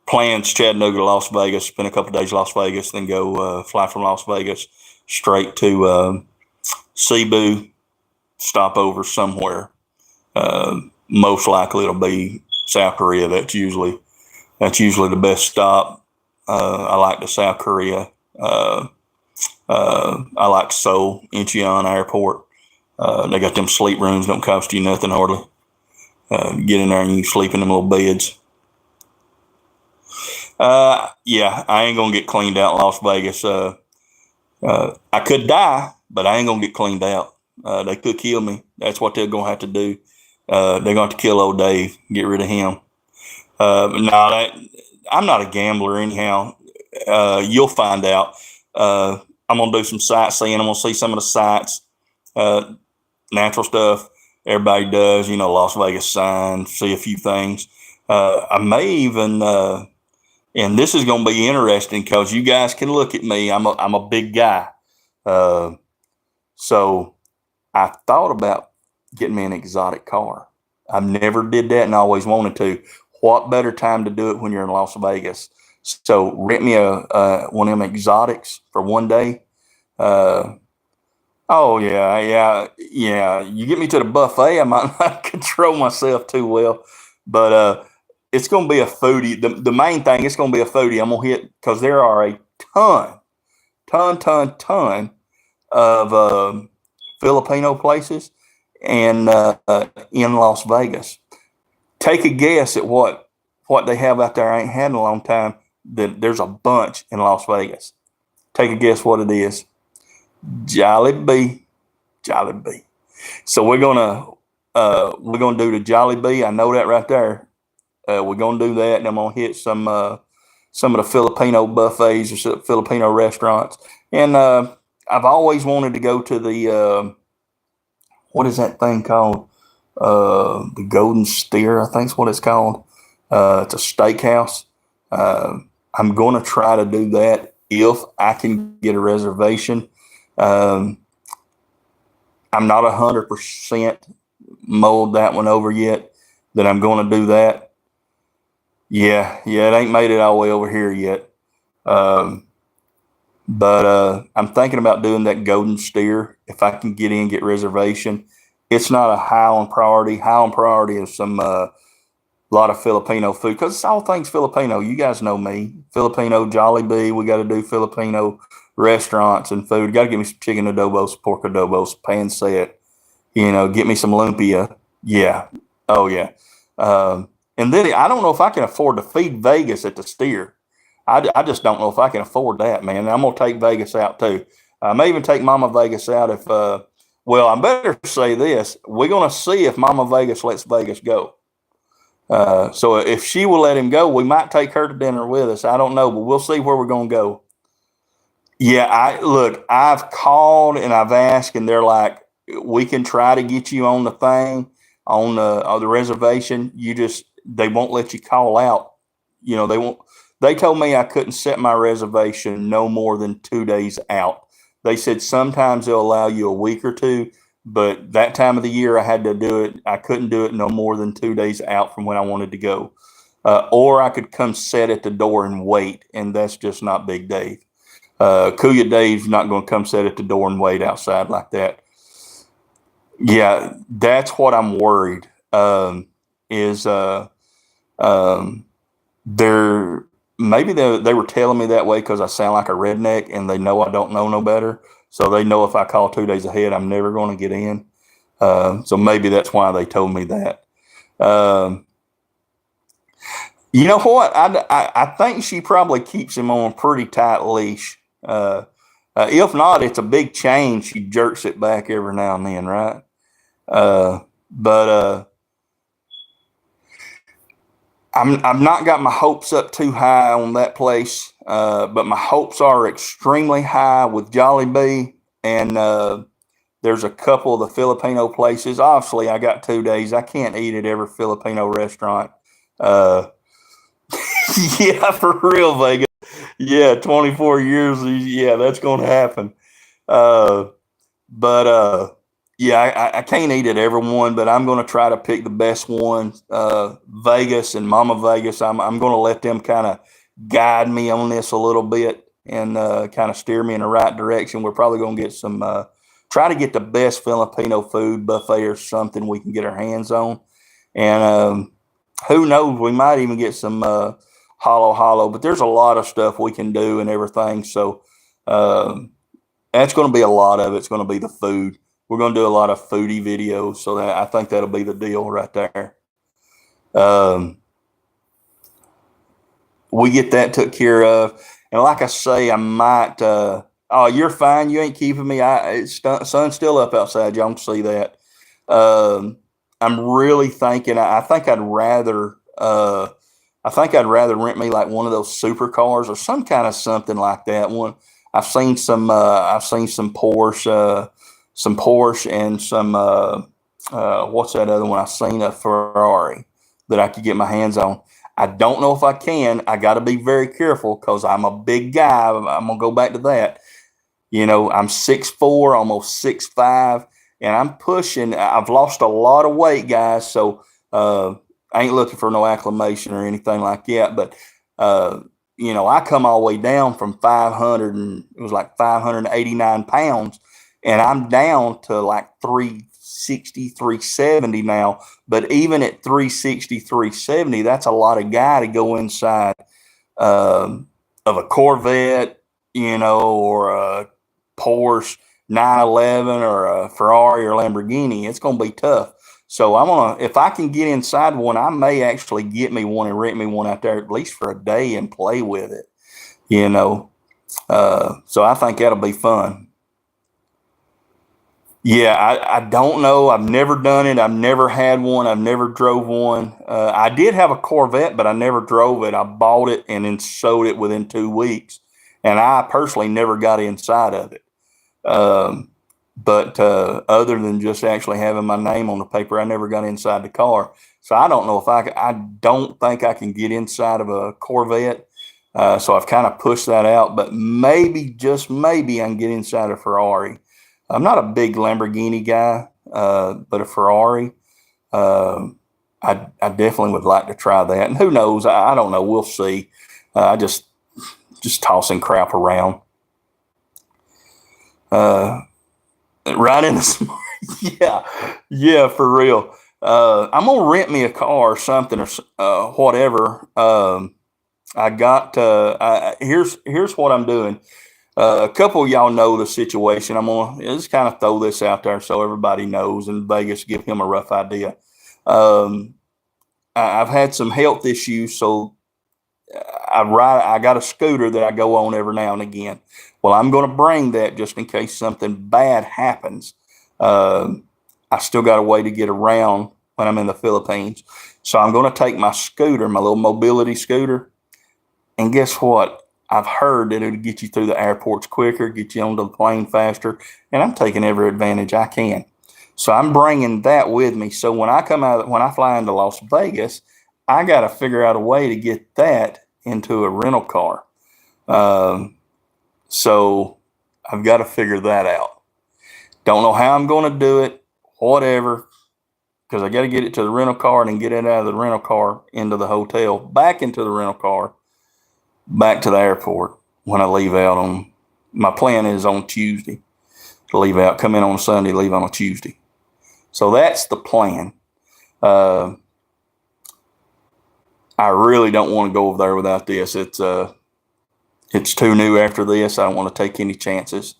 plans Chattanooga to Las Vegas, spend a couple of days in Las Vegas, then go fly from Las Vegas straight to Cebu, stop over somewhere. Most likely it'll be South Korea. That's usually the best stop. I like the South Korea. I like Seoul, Incheon Airport. They got them sleep rooms, don't cost you nothing hardly. Get in there and you can sleep in them little beds. Yeah, I ain't gonna get cleaned out in Las Vegas. I could die, but I ain't gonna get cleaned out. They could kill me. That's what they're gonna have to do. They're gonna have to kill old Dave, get rid of him. I'm not a gambler anyhow. You'll find out. I'm gonna do some sightseeing. I'm gonna see some of the sights, natural stuff everybody does. Las Vegas sign, see a few things. I may even, and this is gonna be interesting because you guys can look at me. I'm a big guy, so I thought about getting me an exotic car. I've never did that and I always wanted to. What better time to do it when you're in Las Vegas? So rent me one of them exotics for 1 day. Oh yeah. You get me to the buffet, I might not control myself too well, but it's going to be a foodie. The main thing, it's going to be a foodie. I'm going to hit because there are a ton of Filipino places and in Las Vegas. Take a guess at what they have out there. I ain't had in a long time. There's a bunch in Las Vegas. Take a guess what it is. Jollibee. So we're gonna do the Jollibee. I know that right there. We're gonna do that, and I'm gonna hit some of the Filipino buffets or Filipino restaurants. And I've always wanted to go to the what is that thing called? The Golden Steer, I think is what it's called. It's a steakhouse. I'm going to try to do that if I can get a reservation. I'm not 100% mulled that one over yet that I'm going to do that. Yeah, it ain't made it all the way over here yet. But I'm thinking about doing that Golden Steer if I can get reservation. It's not a high on priority. High on priority is some lot of Filipino food because it's all things Filipino. You guys know me. Filipino Jollibee. We got to do Filipino restaurants and food. Got to get me some chicken adobo, some pork adobo, some pancit. Get me some lumpia. Yeah. Oh, yeah. And then I don't know if I can afford to feed Vegas at the Steer. I just don't know if I can afford that, man. I'm going to take Vegas out too. I may even take Mama Vegas out if, well, I better say this. We're going to see if Mama Vegas lets Vegas go. So if she will let him go, we might take her to dinner with us. I don't know, but we'll see where we're going to go. Yeah, I've called and I've asked, and they're like, we can try to get you on the thing on the reservation. They won't let you call out. They won't. They told me I couldn't set my reservation no more than 2 days out. They said sometimes they'll allow you a week or two, but that time of the year I had to do it. I couldn't do it no more than 2 days out from when I wanted to go, or I could come sit at the door and wait, and that's just not Big Dave. Kuya Dave's not going to come sit at the door and wait outside like that. Yeah, that's what I'm worried. Is they're maybe they were telling me that way because I sound like a redneck, and they know I don't know no better. So they know if I call 2 days ahead, I'm never going to get in. So maybe that's why they told me that. You know what? I think she probably keeps him on a pretty tight leash. If not, it's a big chain. She jerks it back every now and then, right? But I've not got my hopes up too high on that place. But my hopes are extremely high with Jollibee, and there's a couple of the Filipino places. Obviously, I got 2 days. I can't eat at every Filipino restaurant. Yeah, for real, Vegas. Yeah, 24 years. Yeah, that's going to happen. But yeah, I can't eat at every one, but I'm going to try to pick the best one. Vegas and Mama Vegas. I'm going to let them kind of guide me on this a little bit and kind of steer me in the right direction. We're probably going to get try to get the best Filipino food buffet or something we can get our hands on. And who knows, we might even get some halo, but there's a lot of stuff we can do and everything. So that's going to be a lot of it. It's going to be the food. We're going to do a lot of foodie videos. So I think that'll be the deal right there. We get that took care of. And like I say, I might, oh, you're fine. You ain't keeping me. Sun's still up outside. Y'all can see that. I'm really thinking, I think I'd rather rent me like one of those supercars or some kind of something like that one. I've seen some Porsche and some, what's that other one? I've seen a Ferrari that I could get my hands on. I don't know if I can. I got to be very careful because I'm a big guy. I'm going to go back to that. I'm 6'4", almost 6'5", and I'm pushing. I've lost a lot of weight, guys. So I ain't looking for no acclimation or anything like that. But, I come all the way down from 500, and it was like 589 pounds. And I'm down to like 360, 370 now. But even at 360, 370, that's a lot of guy to go inside of a Corvette, or a Porsche 911 or a Ferrari or Lamborghini. It's going to be tough. So if I can get inside one, I may actually get me one and rent me one out there at least for a day and play with it, So I think that'll be fun. Yeah, I don't know. I've never done it. I've never had one. I've never drove one. I did have a Corvette, but I never drove it. I bought it and then sold it within 2 weeks. And I personally never got inside of it. But other than just actually having my name on the paper, I never got inside the car. So I don't know if I don't think I can get inside of a Corvette. So I've kind of pushed that out, but maybe, just maybe I can get inside a Ferrari. I'm not a big Lamborghini guy, but a Ferrari, I definitely would like to try that. And who knows? I don't know. We'll see. I just tossing crap around. Right in the yeah, for real. I'm gonna rent me a car or something or whatever. Here's what I'm doing. A couple of y'all know the situation. I'm gonna just kind of throw this out there so everybody knows, and Vegas give him a rough idea. I've had some health issues, so I got a scooter that I go on every now and again. Well, I'm going to bring that just in case something bad happens. I still got a way to get around when I'm in the Philippines. So I'm going to take my scooter, my little mobility scooter. And guess what? I've heard that it'll get you through the airports quicker, get you onto the plane faster. And I'm taking every advantage I can. So I'm bringing that with me. So when I fly into Las Vegas, I got to figure out a way to get that into a rental car. So I've got to figure that out. Don't know how I'm going to do it, whatever, because I got to get it to the rental car and then get it out of the rental car into the hotel, back into the rental car, back to the airport when I leave out on, my plan is on Tuesday to leave out, come in on a Sunday, leave on a Tuesday. So that's the plan. I really don't want to go over there without this. It's too new after this. I don't want to take any chances.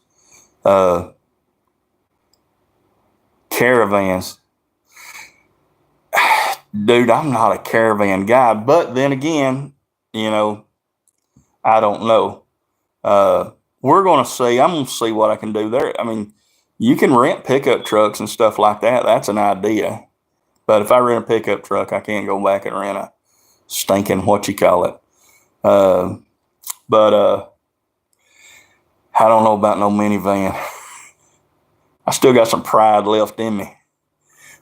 Caravans. Dude, I'm not a caravan guy, but then again, I don't know. We're going to see. I'm going to see what I can do there. I mean, you can rent pickup trucks and stuff like that. That's an idea. But if I rent a pickup truck, I can't go back and rent a stinking but I don't know about no minivan. I still got some pride left in me.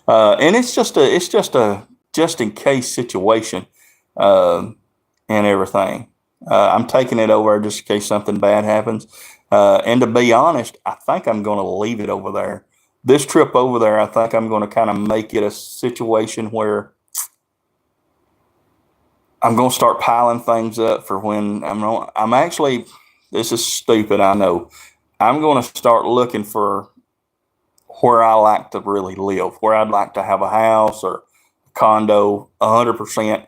And it's just a just in case situation, and everything. I'm taking it over just in case something bad happens. And to be honest, I think I'm going to leave it over there. This trip over there, I think I'm going to kind of make it a situation where I'm going to start piling things up for when I'm actually, this is stupid, I know. I'm going to start looking for where I like to really live, where I'd like to have a house or a condo, 100%.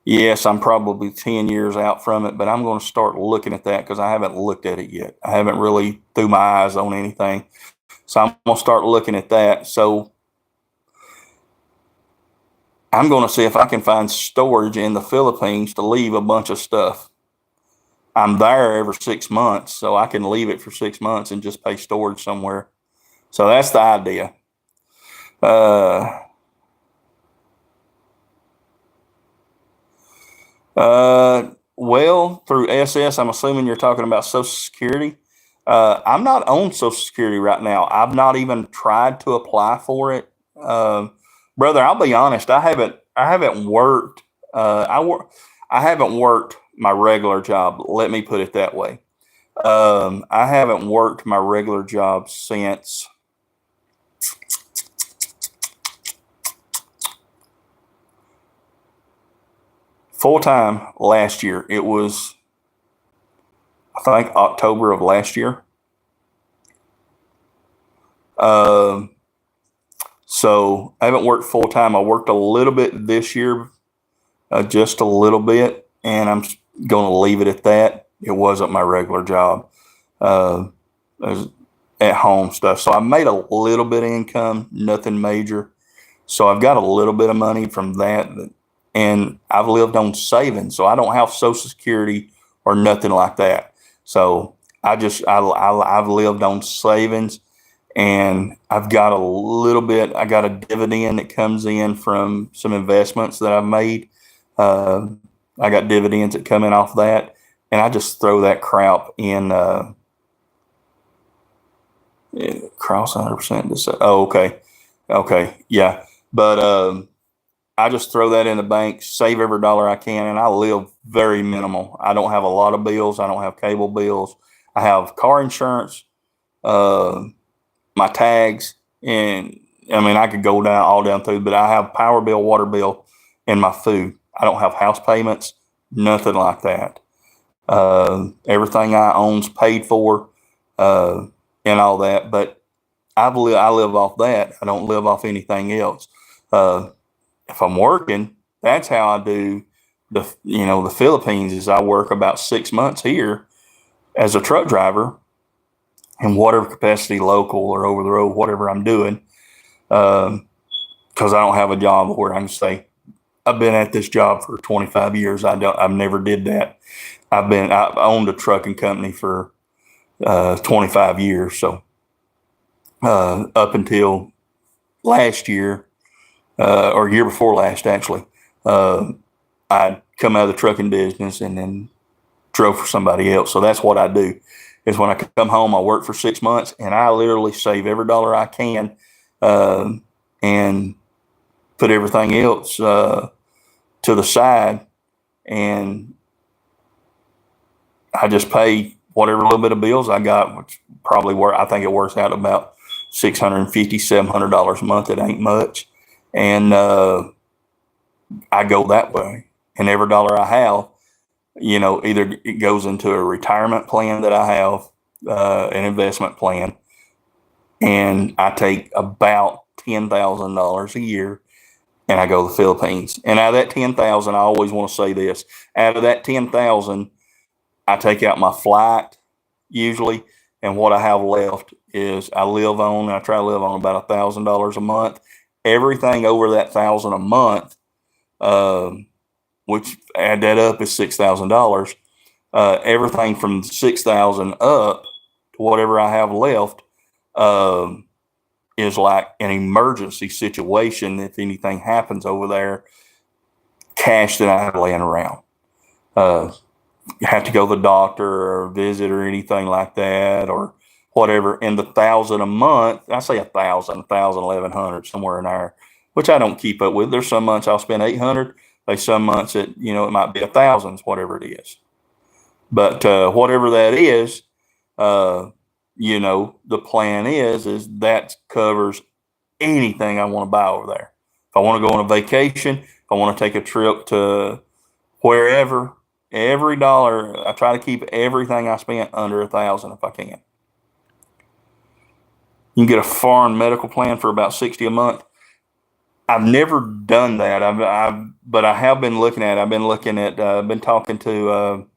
Yes, I'm probably 10 years out from it, but I'm going to start looking at that because I haven't looked at it yet. I haven't really threw my eyes on anything. So I'm going to start looking at that. So I'm going to see if I can find storage in the Philippines to leave a bunch of stuff. I'm there every 6 months, so I can leave it for 6 months and just pay storage somewhere. So that's the idea. Well, through SS, I'm assuming you're talking about Social Security. I'm not on Social Security right now. I've not even tried to apply for it. Brother, I'll be honest. I haven't worked. I haven't worked my regular job. Let me put it that way. I haven't worked my regular job since full time last year. It was, I think, October of last year. So I haven't worked full time. I worked a little bit this year, just a little bit, and I'm going to leave it at that. It wasn't my regular job. It was at home stuff. So I made a little bit of income, nothing major. So I've got a little bit of money from that, and I've lived on savings. So I don't have Social Security or nothing like that. So I've lived on savings, and I've got a little bit. I got a dividend that comes in from some investments that I've made. I got dividends that come in off that, and I just throw that crap in. Cross 100%. Oh, okay, yeah. But I just throw that in the bank, save every dollar I can, and I live very minimal. I don't have a lot of bills. I don't have cable bills. I have car insurance, my tags, and I mean I could go all down through, but I have power bill, water bill, and my food. I don't have house payments, nothing like that. Everything I own's paid for, and all that. But I live off that. I don't live off anything else. If I'm working, that's how I do the Philippines. Is I work about 6 months here as a truck driver in whatever capacity, local or over the road, whatever I'm doing, because I don't have a job where I can say I've been at this job for 25 years. I've never did that. I owned a trucking company for 25 years. So up until last year, or year before last, actually, I'd come out of the trucking business and then drove for somebody else. So that's what I do. Is when I come home, I work for 6 months, and I literally save every dollar I can, and put everything else to the side, and I just pay whatever little bit of bills I got, which I think it works out about $650, $700 a month. It ain't much, and I go that way. And every dollar I have, either it goes into a retirement plan that I have, an investment plan, and I take about $10,000 a year, and I go to the Philippines. And out of that 10,000, I always want to say this: out of that 10,000, I take out my flight usually, and what I have left is I try to live on about $1,000 a month. Everything over that $1,000 a month, which add that up is $6,000. Everything from 6,000 up to whatever I have left is like an emergency situation. If anything happens over there, cash that I have laying around. Have to go to the doctor or visit or anything like that or whatever. And the $1,000 a month, I say 1,000, 1,100, somewhere in there, which I don't keep up with. There's some months I'll spend 800. There's some months that, it might be 1,000, whatever it is. But whatever that is, the plan is that covers anything I want to buy over there. If I want to go on a vacation, if I want to take a trip to wherever, every dollar, I try to keep everything I spent under 1,000 if I can. You can get a foreign medical plan for about $60 a month. I've never done that. But I have been looking at. I've been talking to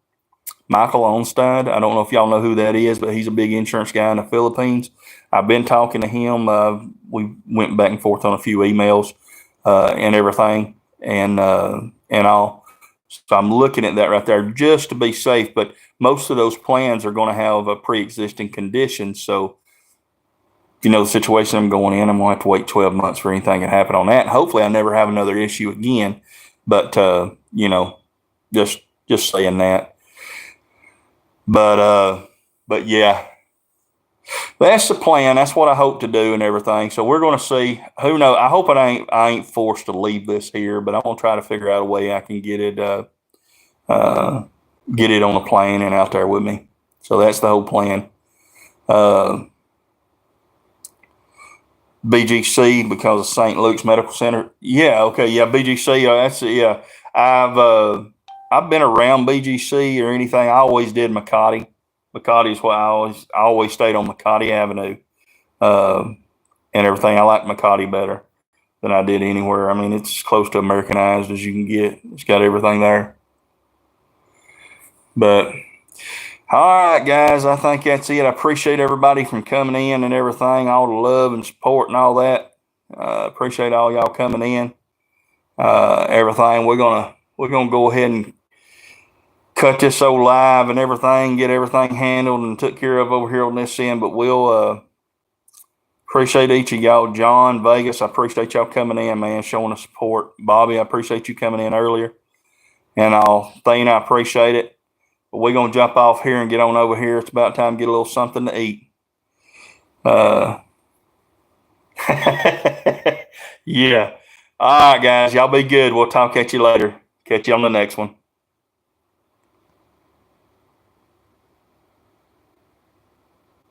Michael Onstad. I don't know if y'all know who that is, but he's a big insurance guy in the Philippines. I've been talking to him. We went back and forth on a few emails and everything, and all. So I'm looking at that right there just to be safe. But most of those plans are going to have a pre-existing condition. So, the situation I'm going in, I'm going to have to wait 12 months for anything to happen on that. And hopefully I never have another issue again. But, just saying that. But yeah, that's the plan. That's what I hope to do and everything. So we're going to see. Who knows? I hope I ain't forced to leave this here, but I'm going to try to figure out a way I can get it on a plane and out there with me. So that's the whole plan. BGC because of St. Luke's Medical Center. Yeah, okay, yeah, BGC. That's it. Yeah, I've been around BGC or anything. I always did Makati. Makati is what I always stayed on Makati Avenue, and everything. I like Makati better than I did anywhere. I mean, it's as close to Americanized as you can get. It's got everything there. But all right, guys, I think that's it. I appreciate everybody from coming in and everything, all the love and support and all that. Appreciate all y'all coming in. Everything. We're gonna go ahead and cut this old live and everything, get everything handled and took care of over here on this end. But we'll appreciate each of y'all. John, Vegas, I appreciate y'all coming in, man, showing the support. Bobby, I appreciate you coming in earlier. And Thane, I appreciate it. But we're going to jump off here and get on over here. It's about time to get a little something to eat. Yeah. All right, guys. Y'all be good. We'll talk at you later. Catch you on the next one.